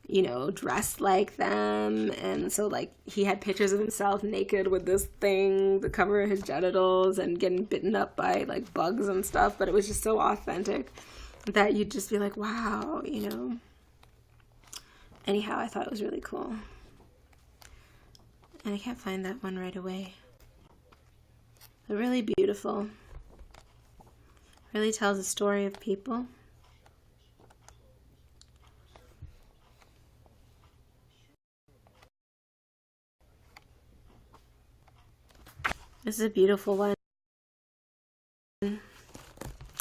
Speaker 1: you know, dressed like them. And so, like, he had pictures of himself naked with this thing to cover his genitals and getting bitten up by, like, bugs and stuff. But it was just so authentic that you'd just be like, wow, you know. Anyhow, I thought it was really cool. And I can't find that one right away. But really beautiful. Really tells a story of people. This is a beautiful one.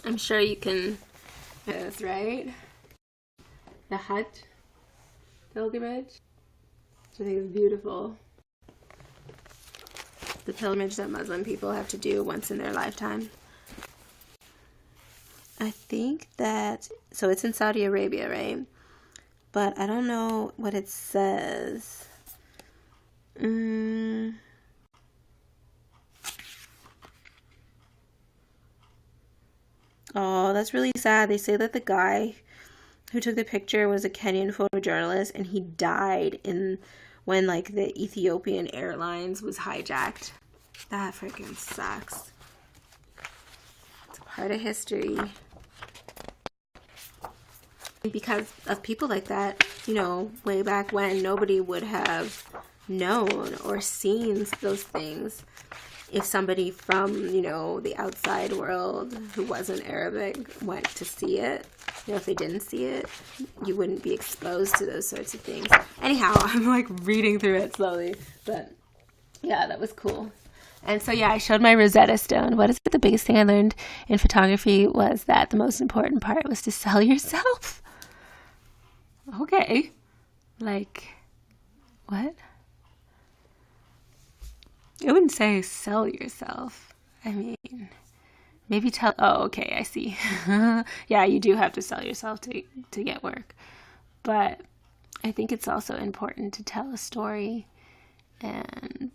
Speaker 1: I'm sure you can. This, right? The Hajj pilgrimage, which I think is beautiful. The pilgrimage that Muslim people have to do once in their lifetime. I think that, so it's in Saudi Arabia, right? But I don't know what it says. Oh, that's really sad. They say that the guy who took the picture was a Kenyan photojournalist, and he died in when like the Ethiopian Airlines was hijacked. That freaking sucks. It's part of history. Because of people like that, you know, way back when, nobody would have known or seen those things. If somebody from, you know, the outside world who wasn't Arabic went to see it, you know, if they didn't see it, you wouldn't be exposed to those sorts of things. Anyhow, I'm like reading through it slowly, but yeah, that was cool. And so, yeah, I showed my Rosetta Stone. What is it? The biggest thing I learned in photography was that the most important part was to sell yourself. Okay. Like, what? I wouldn't say sell yourself. I mean, maybe tell... Oh, okay, I see. Yeah, you do have to sell yourself to get work. But I think it's also important to tell a story and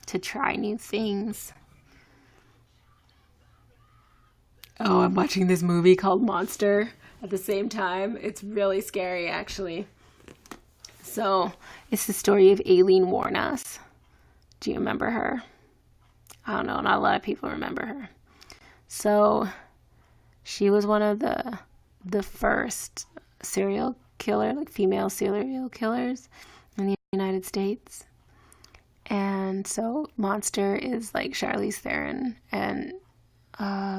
Speaker 1: to try new things. Oh, I'm watching this movie called Monster at the same time. It's really scary, actually. So, it's the story of Aileen Wuornos. Do you remember her? I don't know, not a lot of people remember her. So, she was one of the first serial killer, like female serial killers in the United States. And so, Monster is like Charlize Theron and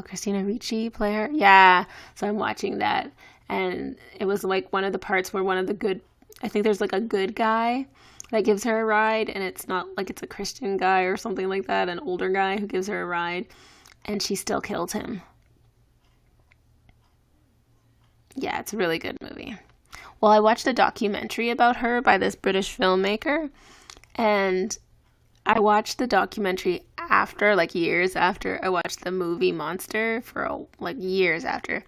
Speaker 1: Christina Ricci play her. Yeah, so I'm watching that, and it was like one of the parts where one of the good, I think there's like a good guy that gives her a ride, and it's not like it's a Christian guy or something like that, an older guy who gives her a ride, and she still killed him. Yeah, it's a really good movie. Well, I watched a documentary about her by this British filmmaker, and I watched the documentary after, like years after I watched the movie Monster, for like years after.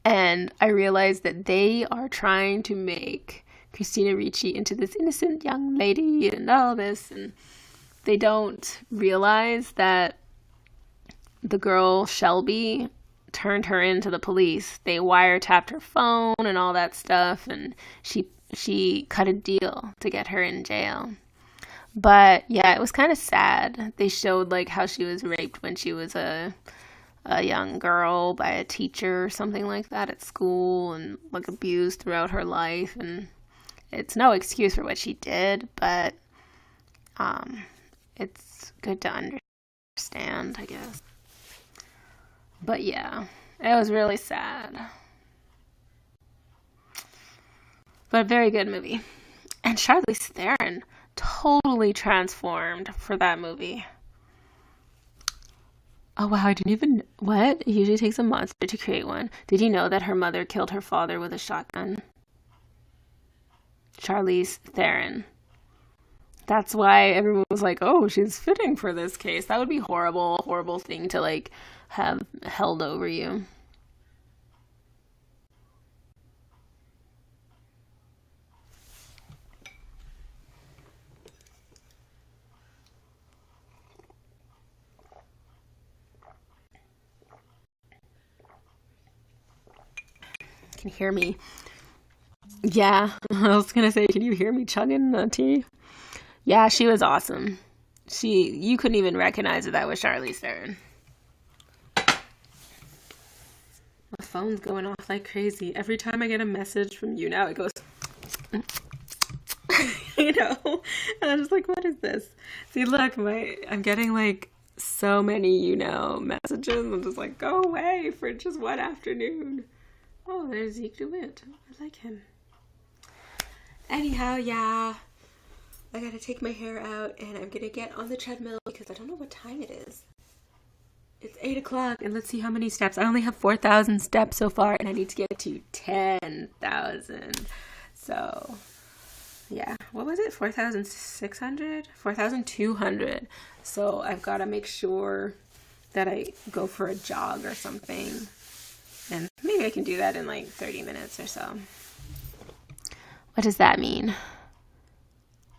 Speaker 1: And I realized that they are trying to make Christina Ricci into this innocent young lady and all this. And they don't realize that the girl Shelby turned her into the police. They wiretapped her phone and all that stuff. And she cut a deal to get her in jail. But yeah, it was kind of sad. They showed like how she was raped when she was a young girl by a teacher or something like that at school, and like abused throughout her life. And it's no excuse for what she did, but it's good to understand, I guess. But yeah, it was really sad. But a very good movie. And Charlize Theron totally transformed for that movie. Oh wow, I didn't even... What? It usually takes a monster to create one. Did you know that her mother killed her father with a shotgun? Charlize Theron. That's why everyone was like, oh, she's fitting for this case. That would be horrible, horrible thing to like have held over you. Can you hear me? Yeah, I was gonna say, can you hear me chugging the tea? Yeah, she was awesome. You couldn't even recognize that that was Charlize Theron. My phone's going off like crazy. Every time I get a message from YouNow, it goes, you know? And I'm just like, what is this? See, look, I'm getting like so many YouNow messages. I'm just like, go away for just one afternoon. Oh, there's Zeke DeWitt. I like him. Anyhow, yeah. I gotta take my hair out, and I'm gonna get on the treadmill because I don't know what time it is. It's 8 o'clock, and let's see how many steps. I only have 4,000 steps so far, and I need to get to 10,000. So, yeah. What was it? 4,600? 4,200. So I've got to make sure that I go for a jog or something. And maybe I can do that in like 30 minutes or so. What does that mean?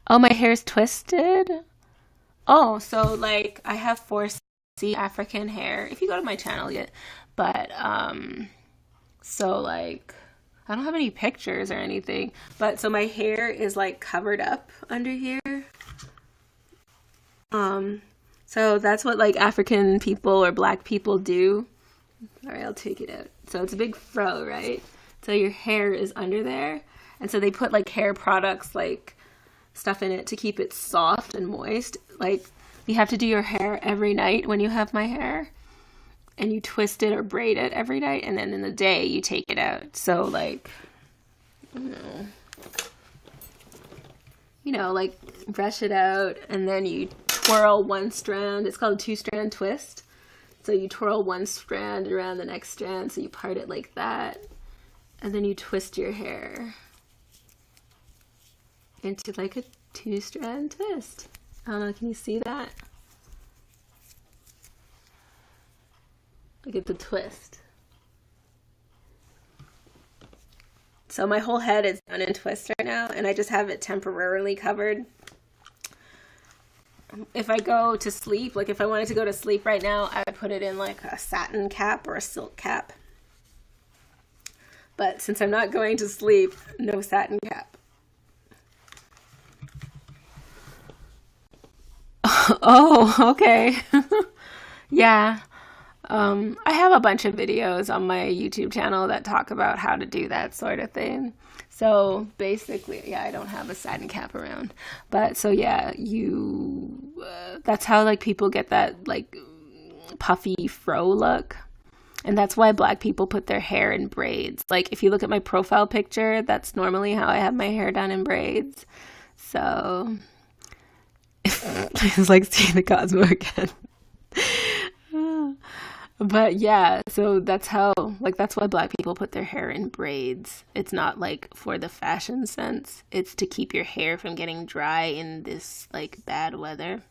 Speaker 1: Oh, my hair's twisted? Oh, so like I have 4C African hair. If you go to my channel, But so like I don't have any pictures or anything, but so my hair is like covered up under here. So that's what like African people or black people do. All right, I'll take it out. So it's a big fro, right? So your hair is under there. And so they put like hair products, like stuff in it to keep it soft and moist. Like you have to do your hair every night when you have my hair. And you twist it or braid it every night. And then in the day you take it out. So like, like brush it out and then you twirl one strand. It's called a 2-strand twist. So you twirl one strand around the next strand. So you part it like that. And then you twist your hair into like a 2-strand twist. I don't know, can you see that? Look at the twist. So my whole head is done in twist right now, and I just have it temporarily covered. If I go to sleep, like if I wanted to go to sleep right now, I would put it in like a satin cap or a silk cap. But since I'm not going to sleep, no satin cap. Oh, okay. Yeah. I have a bunch of videos on my YouTube channel that talk about how to do that sort of thing. So basically, yeah, I don't have a satin cap around. But so yeah, that's how like people get that like puffy fro look. And that's why black people put their hair in braids. Like if you look at my profile picture, that's normally how I have my hair done in braids. So it's like seeing the Cosmo again. But yeah, so that's why black people put their hair in braids. It's not like for the fashion sense. It's to keep your hair from getting dry in this like bad weather.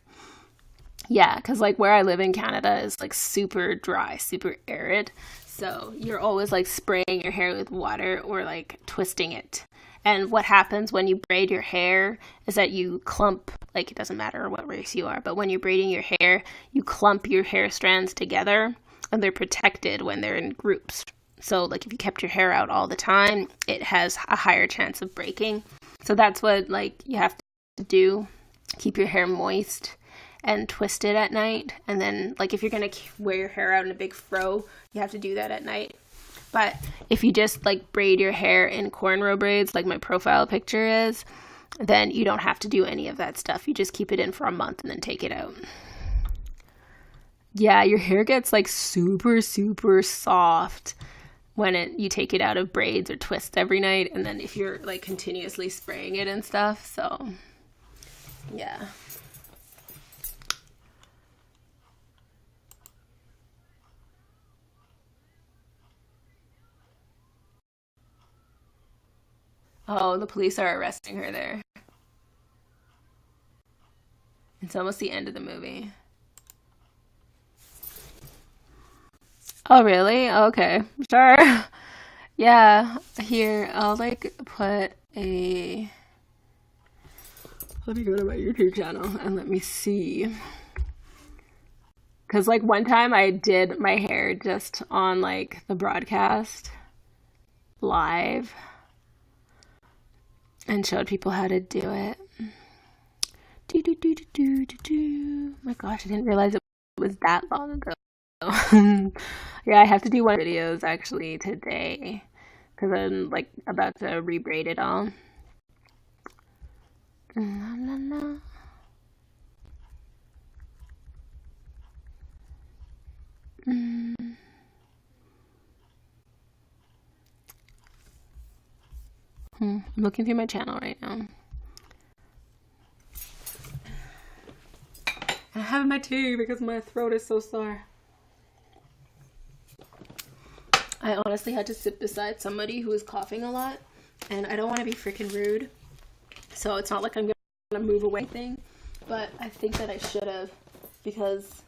Speaker 1: Yeah, because like where I live in Canada is like super dry, super arid. So you're always like spraying your hair with water or like twisting it. And what happens when you braid your hair is that you clump, like it doesn't matter what race you are, but when you're braiding your hair, you clump your hair strands together and they're protected when they're in groups. So like if you kept your hair out all the time, it has a higher chance of breaking. So that's what like you have to do. Keep your hair moist and twist it at night. And then like if you're going to wear your hair out in a big fro, you have to do that at night. But if you just like braid your hair in cornrow braids like my profile picture is, then you don't have to do any of that stuff. You just keep it in for a month and then take it out. Yeah, your hair gets like super, super soft when you take it out of braids or twists every night. And then if you're like continuously spraying it and stuff. So yeah. Oh, the police are arresting her there. It's almost the end of the movie. Oh, really? Okay, sure. Yeah, here, I'll like put a... Let me go to my YouTube channel and let me see. Because like one time I did my hair just on like the broadcast live and showed people how to do it. My gosh, I didn't realize it was that long ago. Yeah, I have to do one videos actually today because I'm like about to rebraid it all. La, la, la. I'm looking through my channel right now. I have my tea because my throat is so sore. I honestly had to sit beside somebody who was coughing a lot, and I don't want to be freaking rude, so it's not like I'm gonna move away thing, but I think that I should have because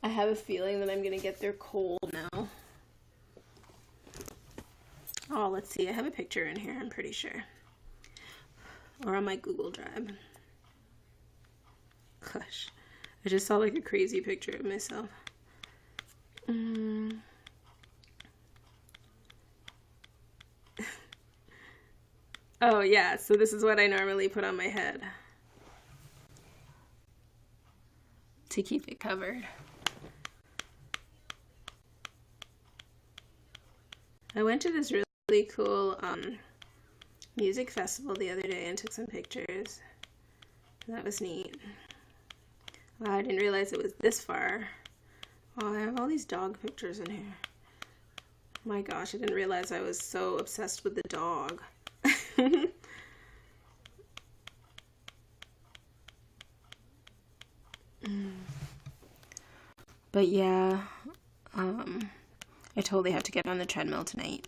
Speaker 1: I have a feeling that I'm gonna get their cold now. Oh, let's see. I have a picture in here, I'm pretty sure. Or on my Google Drive. Gosh. I just saw like a crazy picture of myself. Oh yeah, so this is what I normally put on my head to keep it covered. I went to this really cool music festival the other day and took some pictures. That was neat. Wow, I didn't realize it was this far. Oh, I have all these dog pictures in here. My gosh, I didn't realize I was so obsessed with the dog. But yeah, I totally have to get on the treadmill tonight.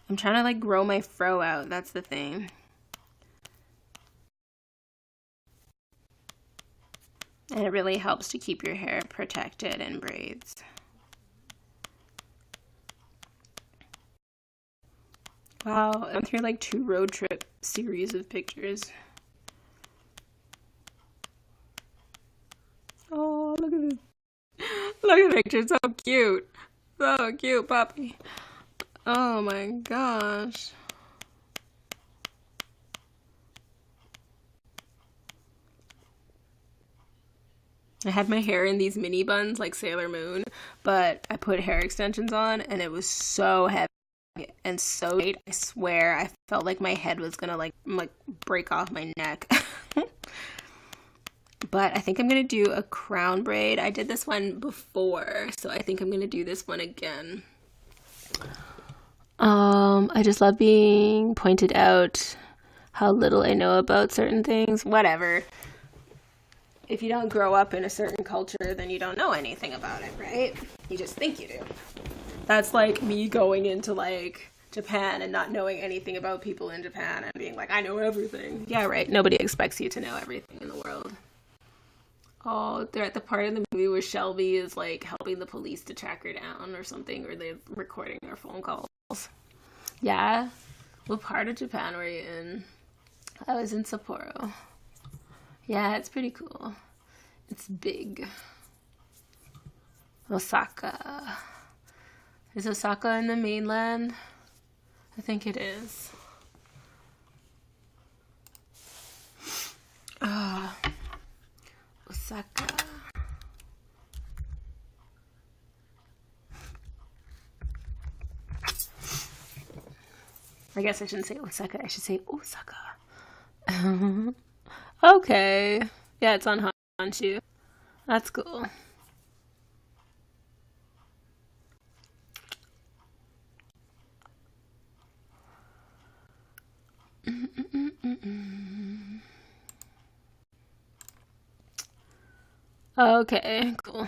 Speaker 1: I'm trying to like grow my fro out, that's the thing. And it really helps to keep your hair protected in braids. Wow, I'm through like 2 road trip series of pictures. Oh, look at this. Look at the picture, so cute. So cute, puppy. Oh my gosh. I had my hair in these mini buns like Sailor Moon, but I put hair extensions on and it was so heavy and so tight. I swear I felt like my head was gonna like break off my neck. But I think I'm gonna do a crown braid. I did this one before, so I think I'm gonna do this one again. I just love being pointed out how little I know about certain things. Whatever. If you don't grow up in a certain culture, then you don't know anything about it, right? You just think you do. That's like me going into like Japan and not knowing anything about people in Japan and being like, I know everything. Yeah, right. Nobody expects you to know everything in the world. Oh, they're at the part of the movie where Shelby is like helping the police to track her down or something, or they're recording their phone calls. Yeah? What part of Japan were you in? I was in Sapporo. Yeah, it's pretty cool. It's big. Osaka. Is Osaka in the mainland? I think it is. Osaka. I guess I shouldn't say Osaka. I should say Osaka. Okay. Yeah, it's on Honshu. That's cool. Okay, cool.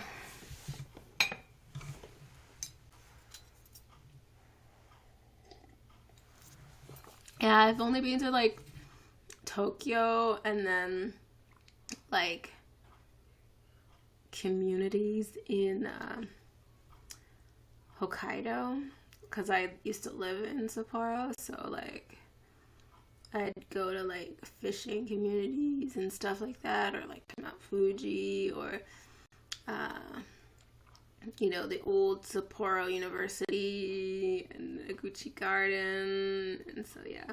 Speaker 1: Yeah, I've only been to like Tokyo and then like communities in Hokkaido because I used to live in Sapporo, so like I'd go to like fishing communities and stuff like that, or like Mount Fuji, or the old Sapporo University and the Gucci Garden, and so yeah.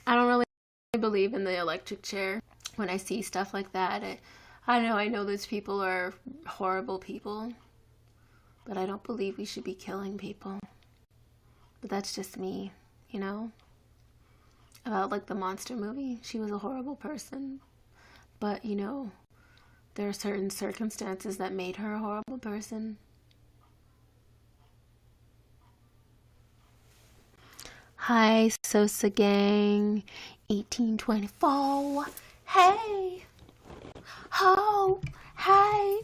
Speaker 1: I don't really believe in the electric chair. When I see stuff like that, I know those people are horrible people, but I don't believe we should be killing people. But that's just me, you know? About like the monster movie, she was a horrible person. But, there are certain circumstances that made her a horrible person. Hi, Sosa Gang, 1824. Hey! Ho! Hey!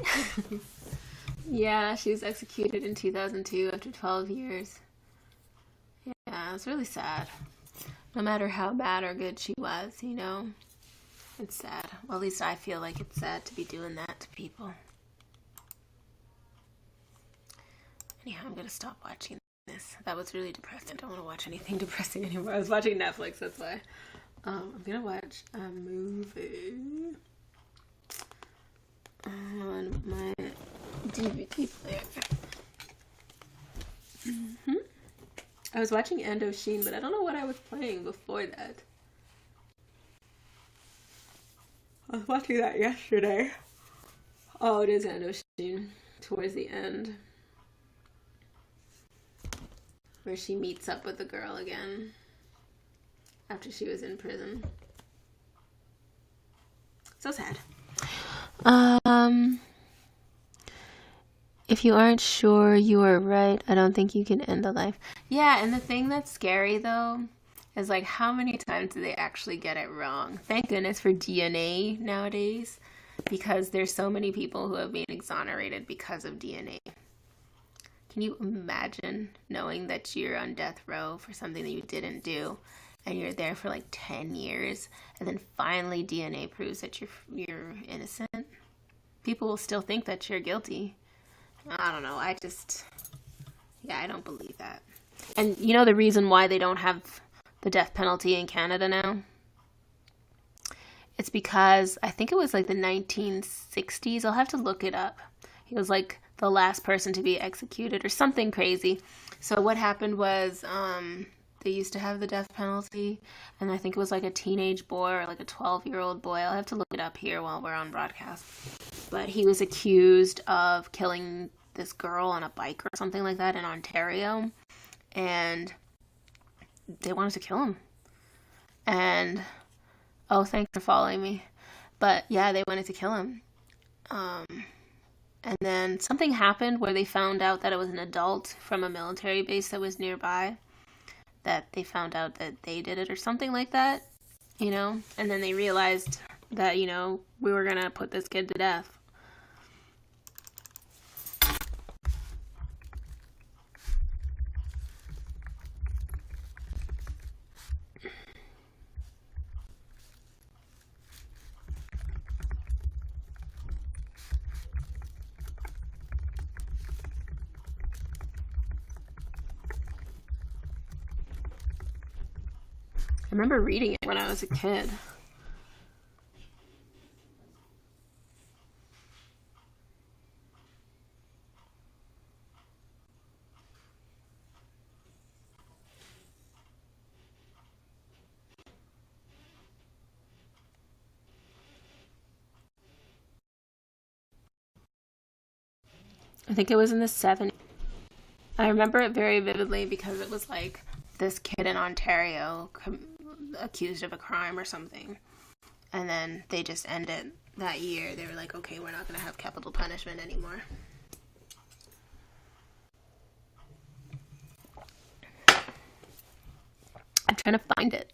Speaker 1: Yeah, she was executed in 2002 after 12 years. Yeah, it's really sad. No matter how bad or good she was, It's sad. Well, at least I feel like it's sad to be doing that to people. Anyhow, I'm gonna stop watching this. That was really depressing. I don't want to watch anything depressing anymore. I was watching Netflix, that's why. I'm gonna watch a movie on my DVD player. I was watching Indochine, but I don't know what I was playing before that. I was watching that yesterday. Oh, it is Indochine. Towards the end. Where she meets up with the girl again. After she was in prison. So sad. If you aren't sure you are right, I don't think you can end a life. Yeah, and the thing that's scary, though, is like how many times do they actually get it wrong? Thank goodness for DNA nowadays, because there's so many people who have been exonerated because of DNA. Can you imagine knowing that you're on death row for something that you didn't do, and you're there for like 10 years, and then finally DNA proves that you're innocent? People will still think that you're guilty. I don't know. I don't believe that. And you know the reason why they don't have the death penalty in Canada now? It's because I think it was like the 1960s. I'll have to look it up. He was like the last person to be executed or something crazy. So what happened was they used to have the death penalty, and I think it was like a teenage boy or like a 12-year-old boy. I'll have to look it up here while we're on broadcast. But he was accused of killing this girl on a bike or something like that in Ontario, and they wanted to kill him. And oh, thanks for following me. But yeah, they wanted to kill him. And then something happened where they found out that it was an adult from a military base that was nearby, that they found out that they did it or something like that, you know? And then they realized that, you know, we were gonna put this kid to death. I remember reading it when I was a kid. I think it was in the 70s. I remember it very vividly because it was like this kid in Ontario accused of a crime or something. And then they just ended that year. They were like, okay, we're not going to have capital punishment anymore. I'm trying to find it.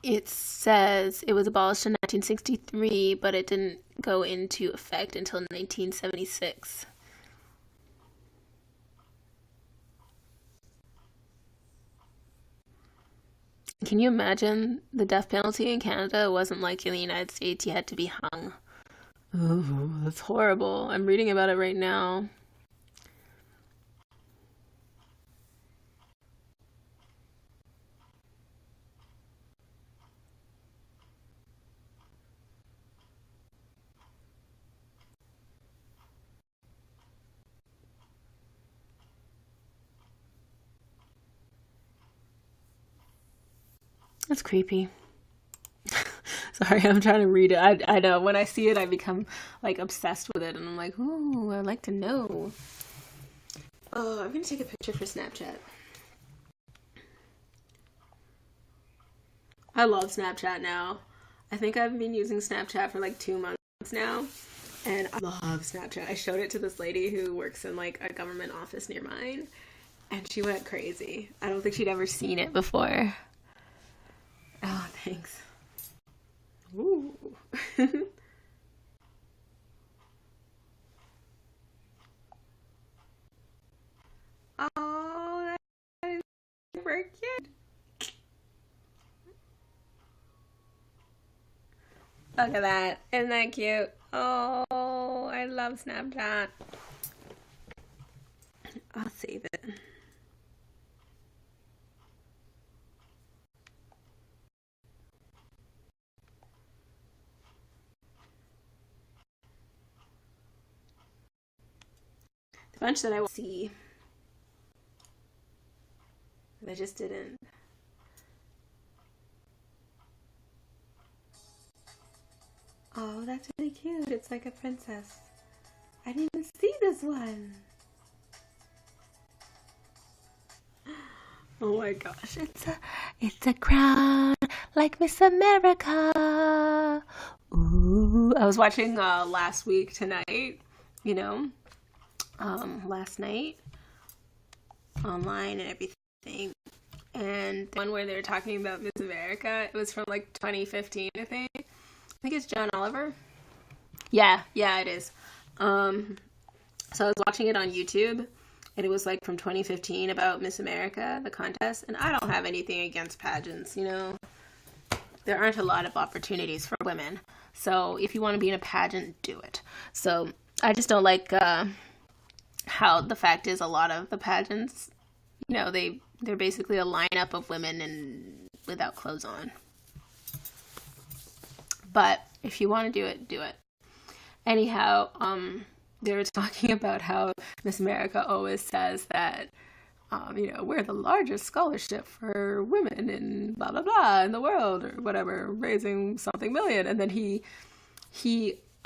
Speaker 1: It says it was abolished in 1963, but it didn't go into effect until 1976. Can you imagine the death penalty in Canada? It wasn't like in the United States, you had to be hung. Oh, that's horrible. I'm reading about it right now. That's creepy. Sorry, I'm trying to read it. I know. When I see it, I become, like, obsessed with it. And I'm like, ooh, I'd like to know. Oh, I'm going to take a picture for Snapchat. I love Snapchat now. I think I've been using Snapchat for, like, 2 months now. And I love Snapchat. I showed it to this lady who works in, like, a government office near mine. And she went crazy. I don't think she'd ever seen it before. Oh, thanks. Ooh. Oh, that is super cute. Look at that. Isn't that cute? Oh, I love Snapchat. I'll save it. The bunch that I will see. I just didn't. Oh, that's really cute. It's like a princess. I didn't even see this one. Oh my gosh, it's a crown like Miss America. Ooh, I was watching last week tonight, last night online and everything. And the one where they were talking about Miss America, it was from like 2015, I think. I think it's John Oliver. Yeah, it is. So I was watching it on YouTube, and it was like from 2015 about Miss America, the contest. And I don't have anything against pageants, There aren't a lot of opportunities for women. So if you want to be in a pageant, do it. So I just don't like how the fact is a lot of the pageants, they're basically a lineup of women and without clothes on. But if you want to do it, do it. Anyhow, they were talking about how Miss America always says that, we're the largest scholarship for women in blah, blah, blah in the world or whatever, raising something million. And then he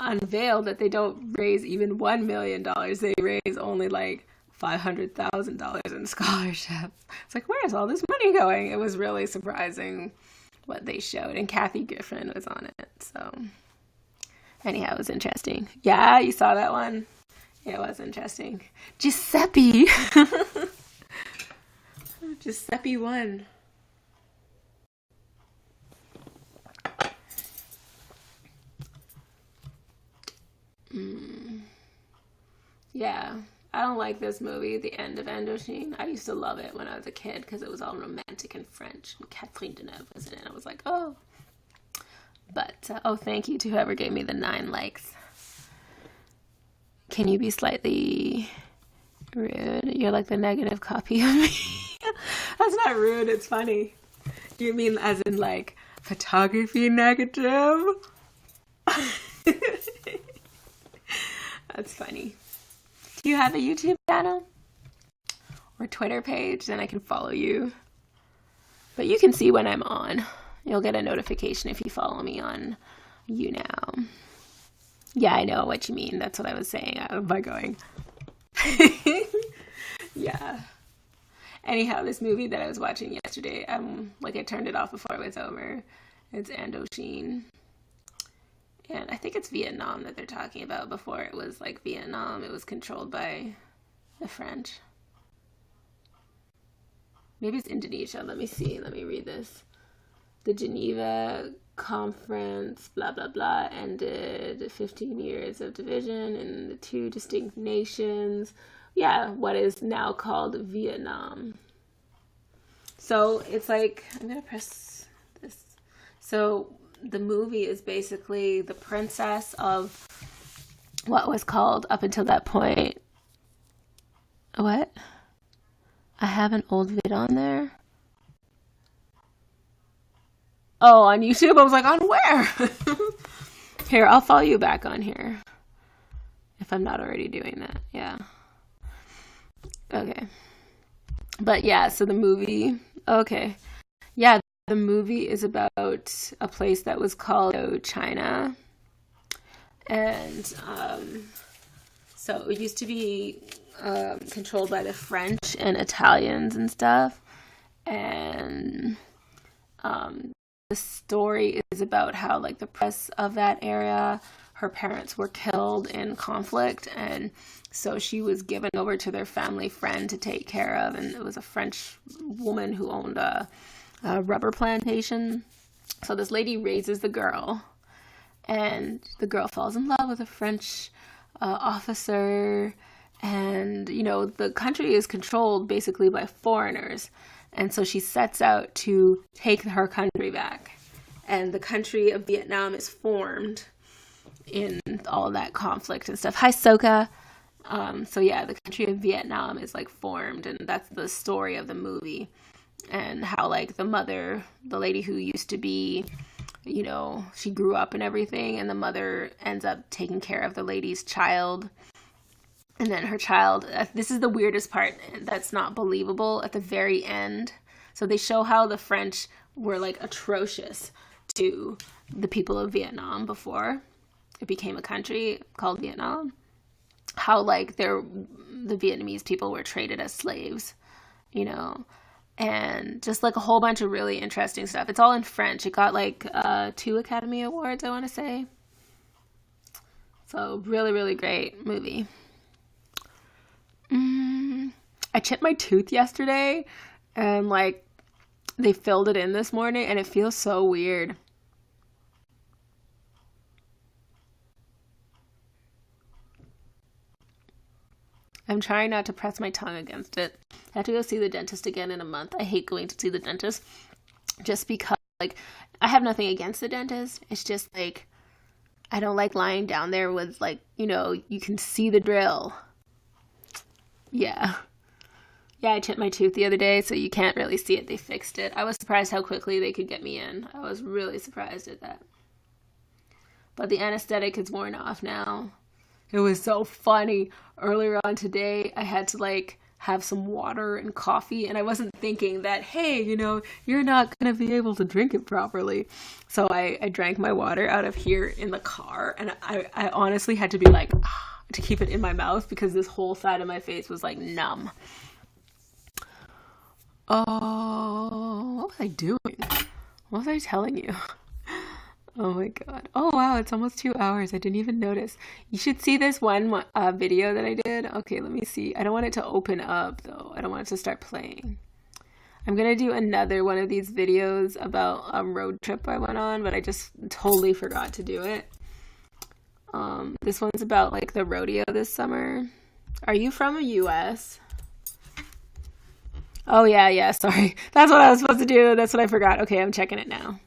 Speaker 1: unveiled that they don't raise even $1 million. They raise only like $500,000 in scholarships. It's like, where is all this money going? It was really surprising what they showed. And Kathy Griffin was on it. So anyhow, it was interesting. Yeah, you saw that one? Yeah, it was interesting. Giuseppe. Giuseppe won. Yeah, I don't like this movie, The End of Indochine. I used to love it when I was a kid because it was all romantic and French. And Catherine Deneuve was in it. I was like, oh. But, thank you to whoever gave me the 9 likes. Can you be slightly rude? You're like the negative copy of me. That's not rude, it's funny. You mean as in like photography negative? That's funny. Do you have a YouTube channel? Or Twitter page? Then I can follow you. But you can see when I'm on. You'll get a notification if you follow me on YouNow. Yeah, I know what you mean. That's what I was saying by going. Yeah. Anyhow, this movie that I was watching yesterday, I turned it off before it was over. It's Indochine. And I think it's Vietnam that they're talking about. Before it was like Vietnam, it was controlled by the French. Maybe it's Indonesia. Let me see. Let me read this. The Geneva Conference, blah, blah, blah, ended 15 years of division in the 2 distinct nations. Yeah, what is now called Vietnam. So it's like, I'm going to press this. So the movie is basically the princess of what was called up until that point. What? I have an old vid on there. Oh, on YouTube? I was like, on where? Here, I'll follow you back on here. If I'm not already doing that. Yeah. Okay. But yeah, so the movie. Okay. Yeah, the movie is about a place that was called China. And so it used to be controlled by the French and Italians and stuff. And the story is about how like the press of that area, her parents were killed in conflict, and so she was given over to their family friend to take care of, and it was a French woman who owned a rubber plantation. So this lady raises the girl, and the girl falls in love with a French officer, and the country is controlled basically by foreigners. And so she sets out to take her country back. and the country of Vietnam is formed in all that conflict and stuff. Hi, Soka. So yeah, the country of Vietnam is like formed, and that's the story of the movie, and how like the mother, the lady who used to be, you know, she grew up and everything, and the mother ends up taking care of the lady's child. And then her child, this is the weirdest part that's not believable at the very end. So they show how the French were like atrocious to the people of Vietnam before it became a country called Vietnam. How like the Vietnamese people were traded as slaves, you know, and just like a whole bunch of really interesting stuff. It's all in French. It got like 2 Academy Awards, I want to say. So really, really great movie. I chipped my tooth yesterday, and like they filled it in this morning, and it feels so weird. I'm trying not to press my tongue against it. I have to go see the dentist again in a month. I hate going to see the dentist just because, like, I have nothing against the dentist. It's just, like, I don't like lying down there with, like, you know, you can see the drill. Yeah. Yeah, I chipped my tooth the other day, so you can't really see it. They fixed it. I was surprised how quickly they could get me in. I was really surprised at that. But the anesthetic is worn off now. It was so funny. Earlier on today, I had to like have some water and coffee, and I wasn't thinking that, hey, you know, you're not going to be able to drink it properly. So I drank my water out of here in the car, and I honestly had to be like, to keep it in my mouth because this whole side of my face was like numb. Oh, what was I doing? What was I telling you? Oh my god. Oh wow, it's almost 2 hours. I didn't even notice. You should see this one video that I did. Okay, let me see. I don't want it to open up though. I don't want it to start playing. I'm gonna do another one of these videos about a road trip I went on, but I just totally forgot to do it. This one's about like the rodeo this summer. Are you from the US? Oh yeah, sorry. That's what I was supposed to do. That's what I forgot. Okay, I'm checking it now.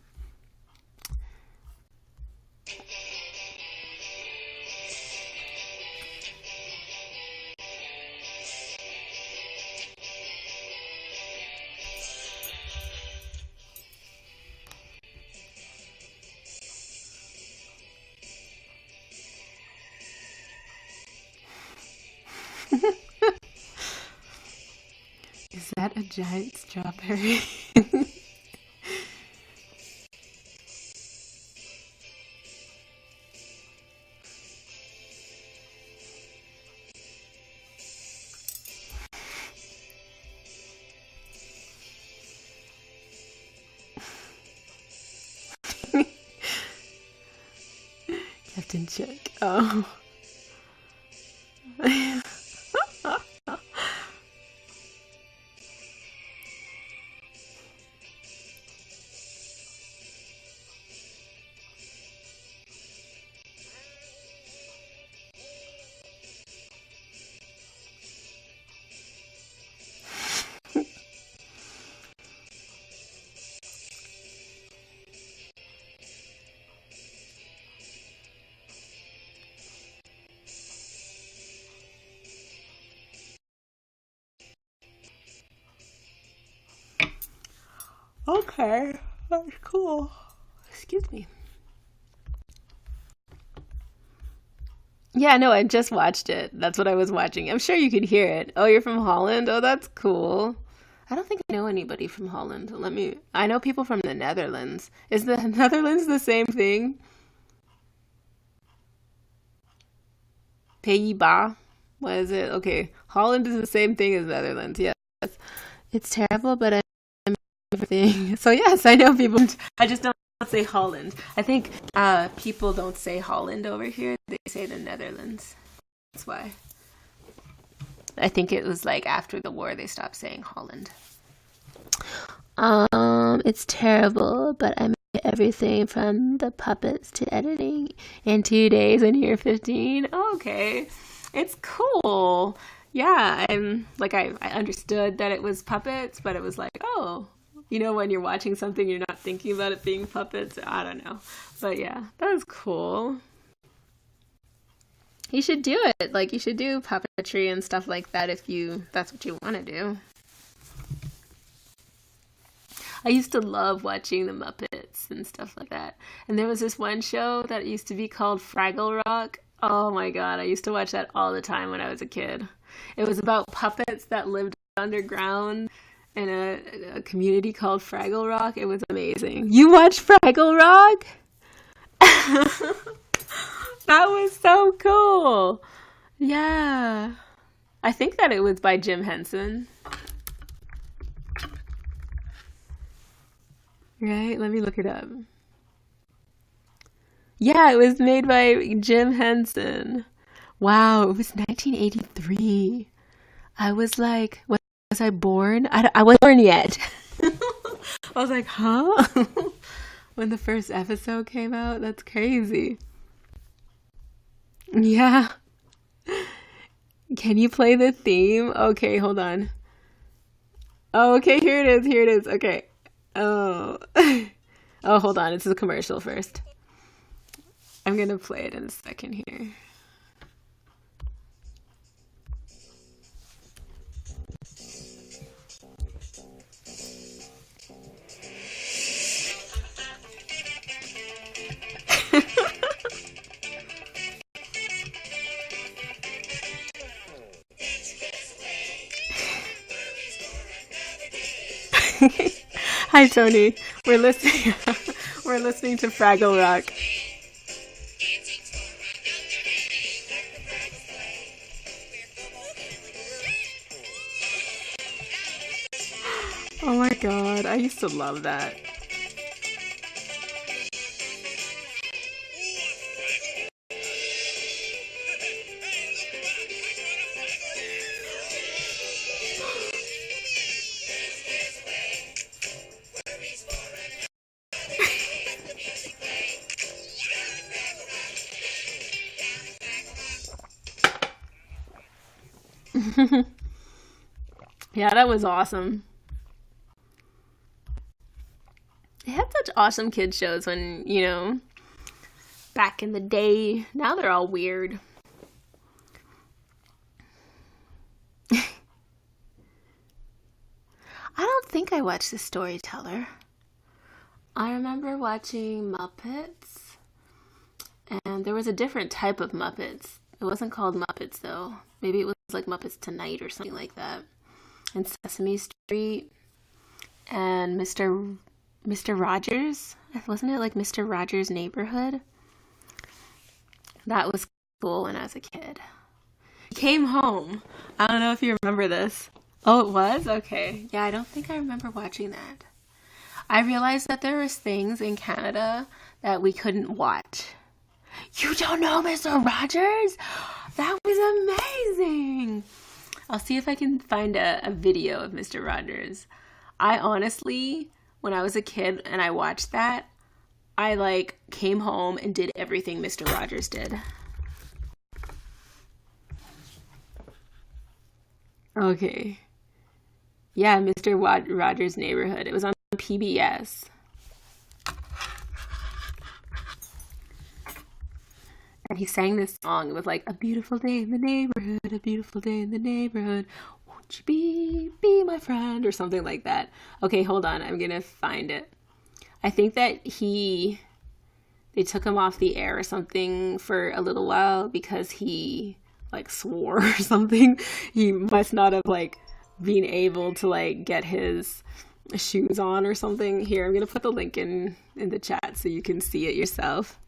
Speaker 1: Is that a giant strawberry? Captain Check. Oh. Okay, that's cool. Excuse me. Yeah, no, I just watched it. That's what I was watching. I'm sure you could hear it. Oh, you're from Holland? Oh, that's cool. I don't think I know anybody from Holland. I know people from the Netherlands. Is the Netherlands the same thing? Pays-Bas? What is it? Okay, Holland is the same thing as Netherlands. Yes. It's terrible, but I'm everything. So yes, I know people. I just don't say Holland. I think people don't say Holland over here. They say the Netherlands. That's why. I think it was like after the war they stopped saying Holland. It's terrible, but I made everything from the puppets to editing in 2 days in year 15. Okay. It's cool. Yeah, I'm like I understood that it was puppets, but it was like, oh, You know, when you're watching something, you're not thinking about it being puppets. I don't know. But yeah, that was cool. You should do it. Like, you should do puppetry and stuff like that if that's what you want to do. I used to love watching the Muppets and stuff like that. And there was this one show that used to be called Fraggle Rock. Oh my god, I used to watch that all the time when I was a kid. It was about puppets that lived underground in a community called Fraggle Rock. It was amazing. You watched Fraggle Rock? That was so cool. Yeah. I think that it was by Jim Henson. Right? Let me look it up. Yeah, it was made by Jim Henson. Wow, it was 1983. I was like, was I born? I wasn't born yet. I was like, huh? When the first episode came out? That's crazy. Yeah. Can you play the theme? Okay, hold on. Oh, okay, here it is. Here it is. Okay. Oh. Oh, hold on. It's a commercial first. I'm gonna play it in a second here. Hi, Tony. We're listening. We're listening to Fraggle Rock. Oh my god, I used to love that. Yeah, that was awesome. They had such awesome kids shows when, back in the day. Now they're all weird. I don't think I watched The Storyteller. I remember watching Muppets, and there was a different type of Muppets. It wasn't called Muppets, though. Maybe it was like Muppets Tonight or something like that. And Sesame Street, and Mr. Rogers. Wasn't it like Mr. Rogers' Neighborhood? That was cool when I was a kid. Came home. I don't know if you remember this. Oh, it was? Okay. Yeah, I don't think I remember watching that. I realized that there was things in Canada that we couldn't watch. You don't know Mr. Rogers? That was amazing. I'll see if I can find a video of Mr. Rogers. I honestly, when I was a kid and I watched that, I came home and did everything Mr. Rogers did. Okay. Yeah, Mr. Rogers' Neighborhood. It was on PBS. And he sang this song. It was like, a beautiful day in the neighborhood, a beautiful day in the neighborhood. Won't you be my friend? Or something like that. Okay, hold on. I'm going to find it. I think that they took him off the air or something for a little while because he swore or something. He must not have been able to get his shoes on or something. Here, I'm gonna put the link in the chat so you can see it yourself.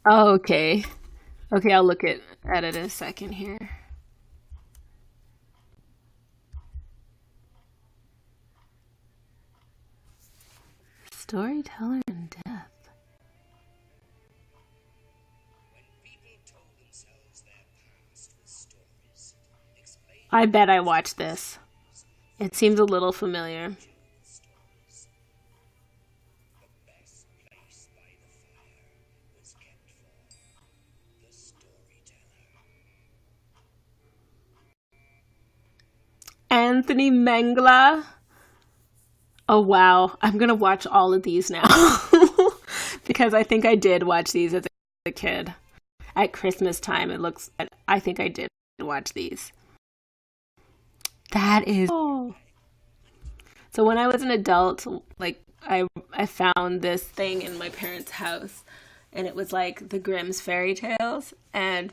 Speaker 1: Oh, okay. Okay, I'll look at it in a second here. Storyteller and death. I bet I watched this. It seems a little familiar.
Speaker 3: Anthony Mangla. Oh, wow. I'm going to watch all of these now. Because I think I did watch these as a kid. At Christmas time, I think I did watch these. That is... Oh. So when I was an adult, like, I found this thing in my parents' house. And it was like the Grimm's fairy tales. And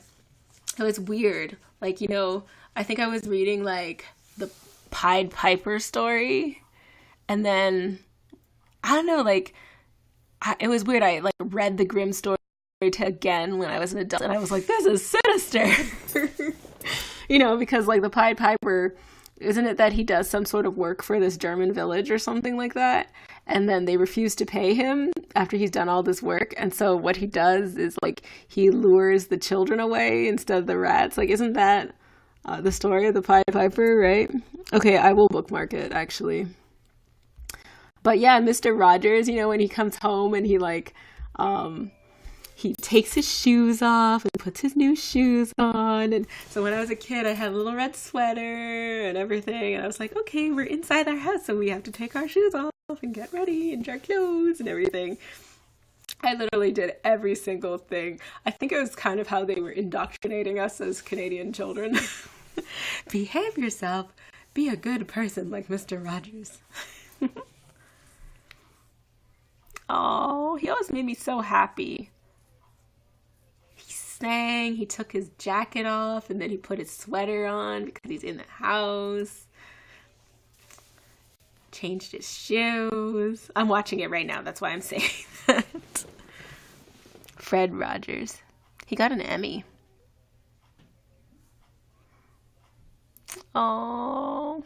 Speaker 3: it was weird. Like, you know, I think I was reading like the Pied Piper story. And then, I don't know, like, it was weird. I like read the Grimm story again when I was an adult. And I was like, this is sinister. You know, because like the Pied Piper, isn't it that he does some sort of work for this German village or something like that? And then they refuse to pay him after he's done all this work. And so what he does is like he lures the children away instead of the rats. Like, isn't that the story of the Pied Piper, right? Okay, I will bookmark it actually. But yeah, Mr. Rogers, you know, when he comes home and he like, he takes his shoes off and puts his new shoes on. And so when I was a kid, I had a little red sweater and everything. And I was like, okay, we're inside our house, so we have to take our shoes off and get ready and our clothes and everything. I literally did every single thing. I think it was kind of how they were indoctrinating us as Canadian children. Behave yourself. Be a good person like Mr. Rogers. Oh, he always made me so happy. He sang, he took his jacket off, and then he put his sweater on because he's in the house. Changed his shoes. I'm watching it right now, that's why I'm saying that. Fred Rogers. He got an Emmy. Oh.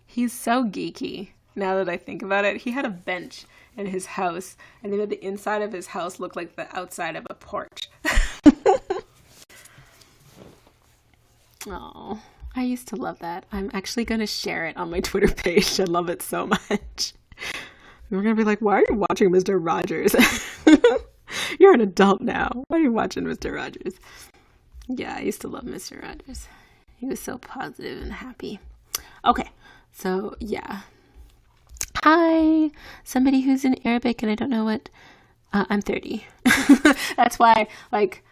Speaker 3: He's so geeky, now that I think about it. He had a bench in his house, and they made the inside of his house look like the outside of a porch. Oh, I used to love that. I'm actually going to share it on my Twitter page. I love it so much. We're going to be like, why are you watching Mr. Rogers? You're an adult now. Why are you watching Mr. Rogers? Yeah, I used to love Mr. Rogers. He was so positive and happy. Okay. So, yeah. Hi, somebody who's in Arabic and I don't know what, I'm 30. That's why, like,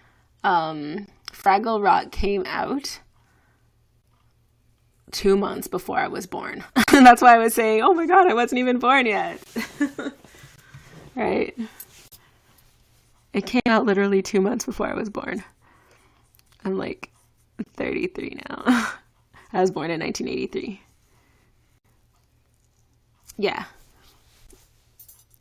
Speaker 3: Fraggle Rock came out 2 months before I was born. And that's why I was saying, oh my God, I wasn't even born yet. Right? It came out literally 2 months before I was born. I'm like 33 now. I was born in 1983. Yeah.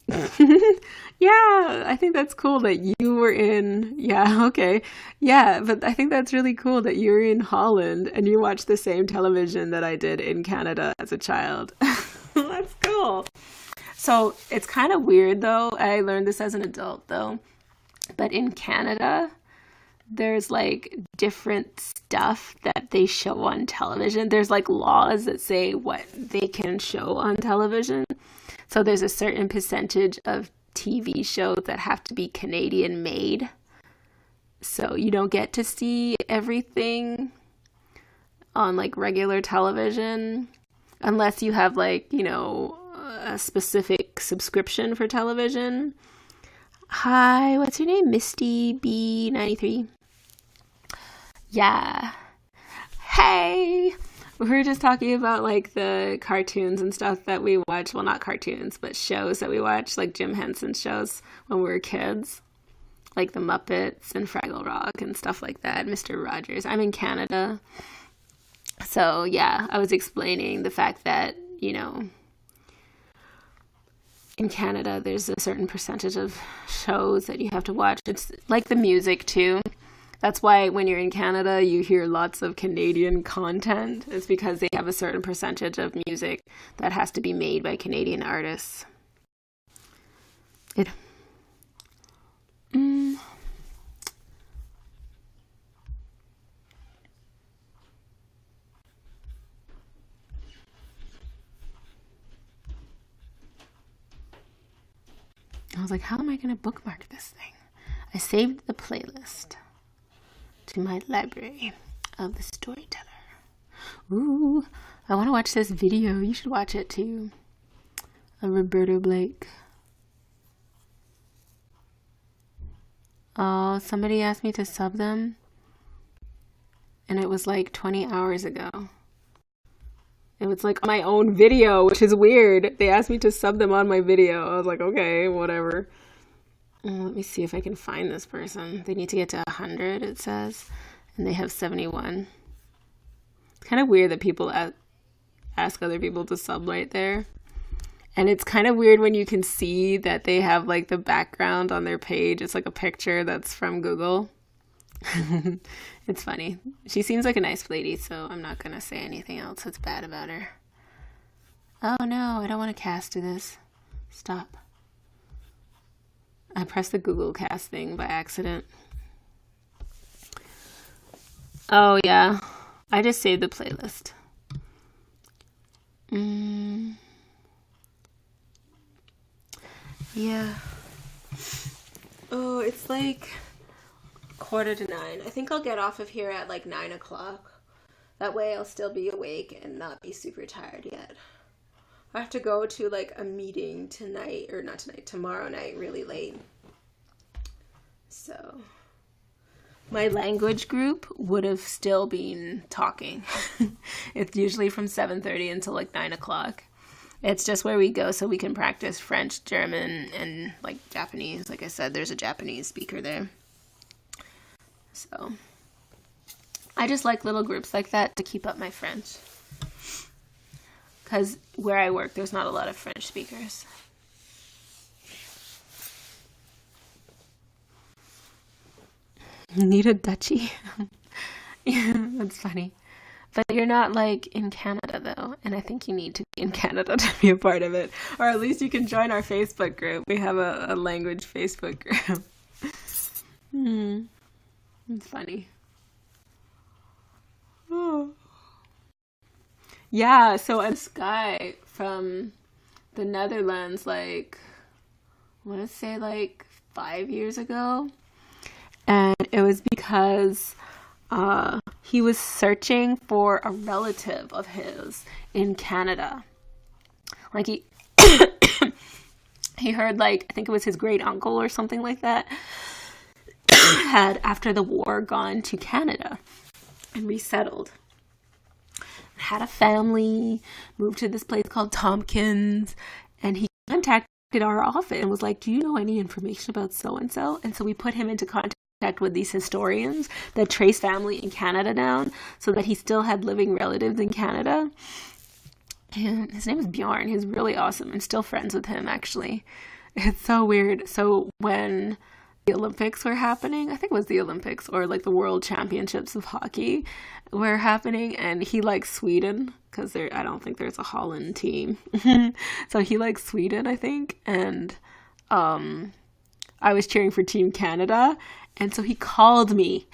Speaker 3: Yeah, I think that's cool that you were in, yeah, okay. Yeah, but I think that's really cool that you were in Holland and you watched the same television that I did in Canada as a child. That's cool. So it's kind of weird though. I learned this as an adult though. But in Canada, there's like different stuff that they show on television. There's like laws that say what they can show on television. So there's a certain percentage of TV shows that have to be Canadian made. So you don't get to see everything on like regular television unless you have like, you know, a specific subscription for television. Hi, what's your name? Misty B93. Yeah. Hey! We were just talking about like the cartoons and stuff that we watch. Well, not cartoons, but shows that we watch, like Jim Henson shows when we were kids. Like the Muppets and Fraggle Rock and stuff like that. Mr. Rogers. I'm in Canada. So, yeah, I was explaining the fact that, you know, in Canada, there's a certain percentage of shows that you have to watch. It's like the music, too. That's why when you're in Canada, you hear lots of Canadian content. It's because they have a certain percentage of music that has to be made by Canadian artists. I was like, how am I going to bookmark this thing? I saved the playlist. to my library of the storyteller. Ooh, I want to watch this video. You should watch it too. Of Roberto Blake. Oh, somebody asked me to sub them. And it was like 20 hours ago. It was like my own video, which is weird. They asked me to sub them on my video. I was like, okay, whatever. Let me see if I can find this person. They need to get to 100, it says. And they have 71. It's kind of weird that people ask other people to sub right there. And it's kind of weird when you can see that they have like the background on their page. It's like a picture that's from Google. It's funny. She seems like a nice lady, so I'm not going to say anything else that's bad about her. Oh no, I don't want to cast to this. Stop. I pressed the Google Cast thing by accident. Oh yeah, I just saved the playlist. Yeah. Oh, it's like 8:45. I think I'll get off of here at like 9 o'clock. That way I'll still be awake and not be super tired yet. I have to go to like a meeting tonight, or not tonight, tomorrow night, really late. So my language group would have still been talking. It's usually from 7:30 until like 9 o'clock. It's just where we go so we can practice French, German, and like Japanese. Like I said, there's a Japanese speaker there. So I just like little groups like that to keep up my French. Because where I work, there's not a lot of French speakers. Need a duchy? Yeah, that's funny. But you're not like in Canada though, and I think you need to be in Canada to be a part of it. Or at least you can join our Facebook group. We have a language Facebook group. It's funny. Oh. Yeah, so this guy from the Netherlands, like, I want to say like 5 years ago. And it was because he was searching for a relative of his in Canada. Like he heard, like, I think it was his great uncle or something like that, had, after the war, gone to Canada and resettled. Had a family, moved to this place called Tompkins, and he contacted our office and was like, do you know any information about so-and-so? And so we put him into contact with these historians that trace family in Canada down, so that he still had living relatives in Canada. And his name is Bjorn. He's really awesome. I'm still friends with him, actually. It's so weird. So when the Olympics were happening, I think it was the Olympics, or like the World Championships of Hockey were happening, and he likes Sweden, because I don't think there's a Holland team. So he likes Sweden, I think, and I was cheering for Team Canada, and so he called me.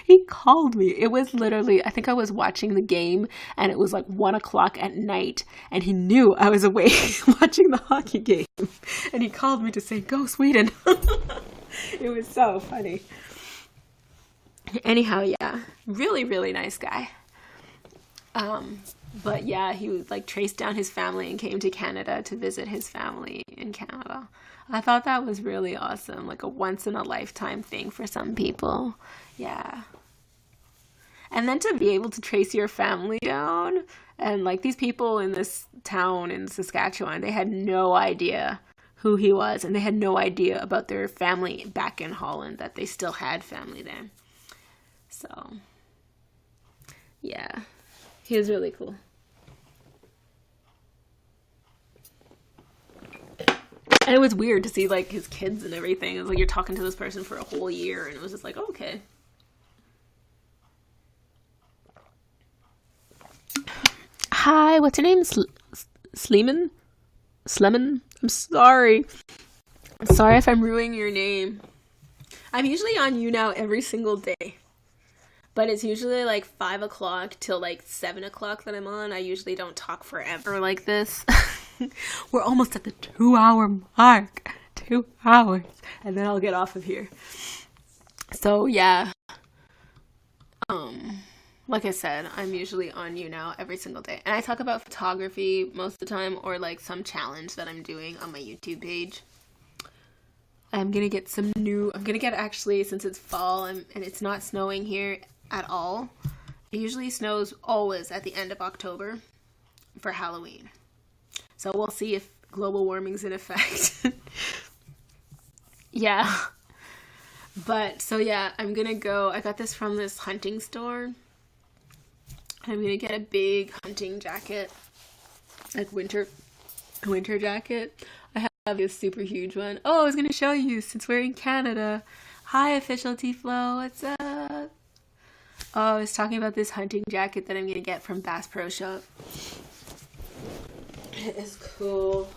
Speaker 3: He called me. It was literally, I think I was watching the game, and it was like 1 o'clock at night, and he knew I was awake watching the hockey game, and he called me to say, go Sweden. It was so funny. Anyhow, yeah, really, really nice guy. But yeah, he would like trace down his family and came to Canada to visit his family in Canada. I thought that was really awesome, like a once in a lifetime thing for some people. Yeah. And then to be able to trace your family down, and like these people in this town in Saskatchewan, they had no idea who he was, and they had no idea about their family back in Holland, that they still had family there. So, yeah, he was really cool. And it was weird to see like his kids and everything. It was like you're talking to this person for a whole year, and it was just like, oh, okay. Hi, what's your name? Sleeman? Sleman? I'm sorry. I'm sorry if I'm ruining your name. I'm usually on YouNow every single day. But it's usually like 5 o'clock till like 7 o'clock that I'm on. I usually don't talk forever like this. We're almost at the 2-hour mark. 2 hours. And then I'll get off of here. So yeah, Like I said, I'm usually on YouNow every single day. And I talk about photography most of the time, or like some challenge that I'm doing on my YouTube page. I'm gonna get actually, since it's fall and it's not snowing here at all. It usually snows always at the end of October for Halloween. So we'll see if global warming's in effect. Yeah. But, so yeah, I'm gonna go, I got this from this hunting store. I'm gonna get a big hunting jacket, like winter jacket. I have this super huge one. Oh, I was gonna show you since we're in Canada. Hi, official T-Flow, what's up? Oh, I was talking about this hunting jacket that I'm gonna get from Bass Pro Shop. It is cool.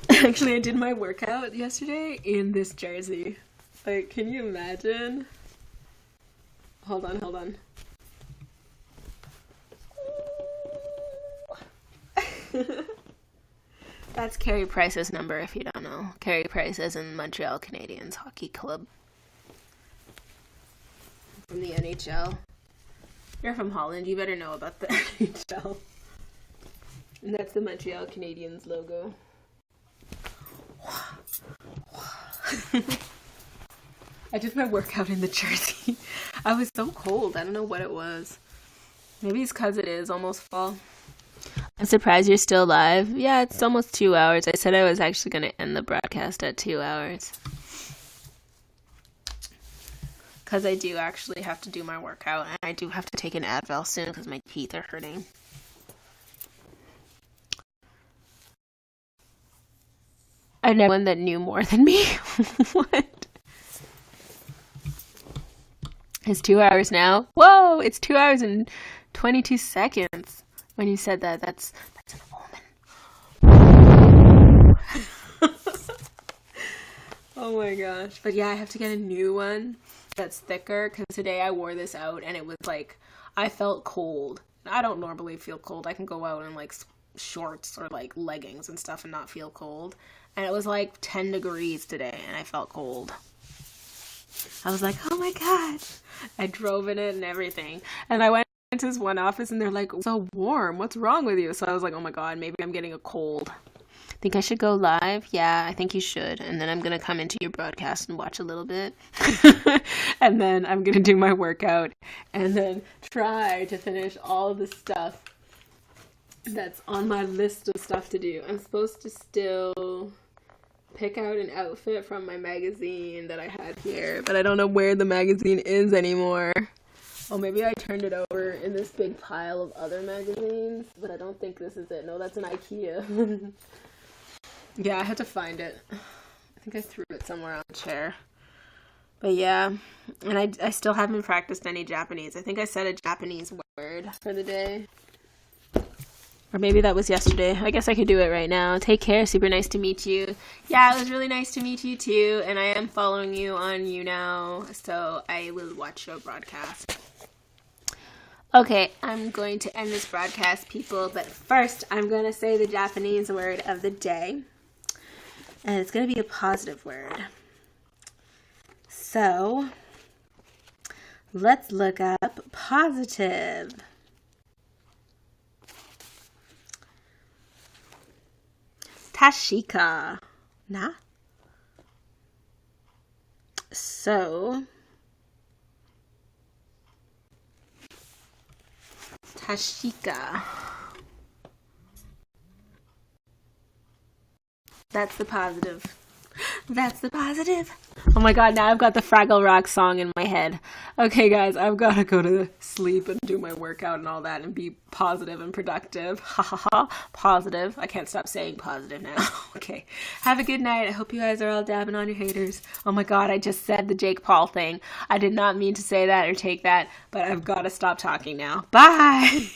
Speaker 3: Actually, I did my workout yesterday in this jersey. Like, can you imagine? Hold on. That's Carey Price's number, if you don't know. Carey Price is in Montreal Canadiens Hockey Club. From the NHL. You're from Holland, you better know about the NHL. And that's the Montreal Canadiens logo. I did my workout in the jersey. I was so cold. I don't know what it was. Maybe it's because it is almost fall. I'm surprised you're still live. Yeah, it's almost 2 hours. I said I was actually going to end the broadcast at 2 hours. Because I do actually have to do my workout. And I do have to take an Advil soon because my teeth are hurting. I know one that knew more than me. What? It's 2 hours now. Whoa, it's 2 hours and 22 seconds. When you said that, that's an omen. Oh my gosh. But yeah, I have to get a new one that's thicker because today I wore this out and it was like, I felt cold. I don't normally feel cold. I can go out in like shorts or like leggings and stuff and not feel cold. And it was like 10 degrees today and I felt cold. I was like, oh my God. I drove in it and everything. And I went to this one office and they're like, so warm. What's wrong with you? So I was like, oh my God, maybe I'm getting a cold. Think I should go live? Yeah, I think you should. And then I'm going to come into your broadcast and watch a little bit. And then I'm going to do my workout and then try to finish all the stuff that's on my list of stuff to do. I'm supposed to still pick out an outfit from my magazine that I had here, but I don't know where the magazine is anymore. Oh, maybe I turned it over in this big pile of other magazines, but I don't think this is it. No, that's an IKEA. Yeah, I had to find it. I think I threw it somewhere on a chair. But yeah, and I still haven't practiced any Japanese. I think I said a Japanese word for the day. Or maybe that was yesterday. I guess I could do it right now. Take care. Super nice to meet you. Yeah, it was really nice to meet you too. And I am following you on YouNow, so I will watch your broadcast. Okay, I'm going to end this broadcast, people. But first, I'm going to say the Japanese word of the day. And it's going to be a positive word. So, let's look up positive. Tashika. Na? So, Tashika. That's the positive. That's the positive. Oh my God, now I've got the Fraggle Rock song in my head. Okay, guys, I've got to go to sleep and do my workout and all that and be positive and productive. Ha ha ha. Positive. I can't stop saying positive now. Okay. Have a good night. I hope you guys are all dabbing on your haters. Oh my God, I just said the Jake Paul thing. I did not mean to say that or take that, but I've got to stop talking now. Bye.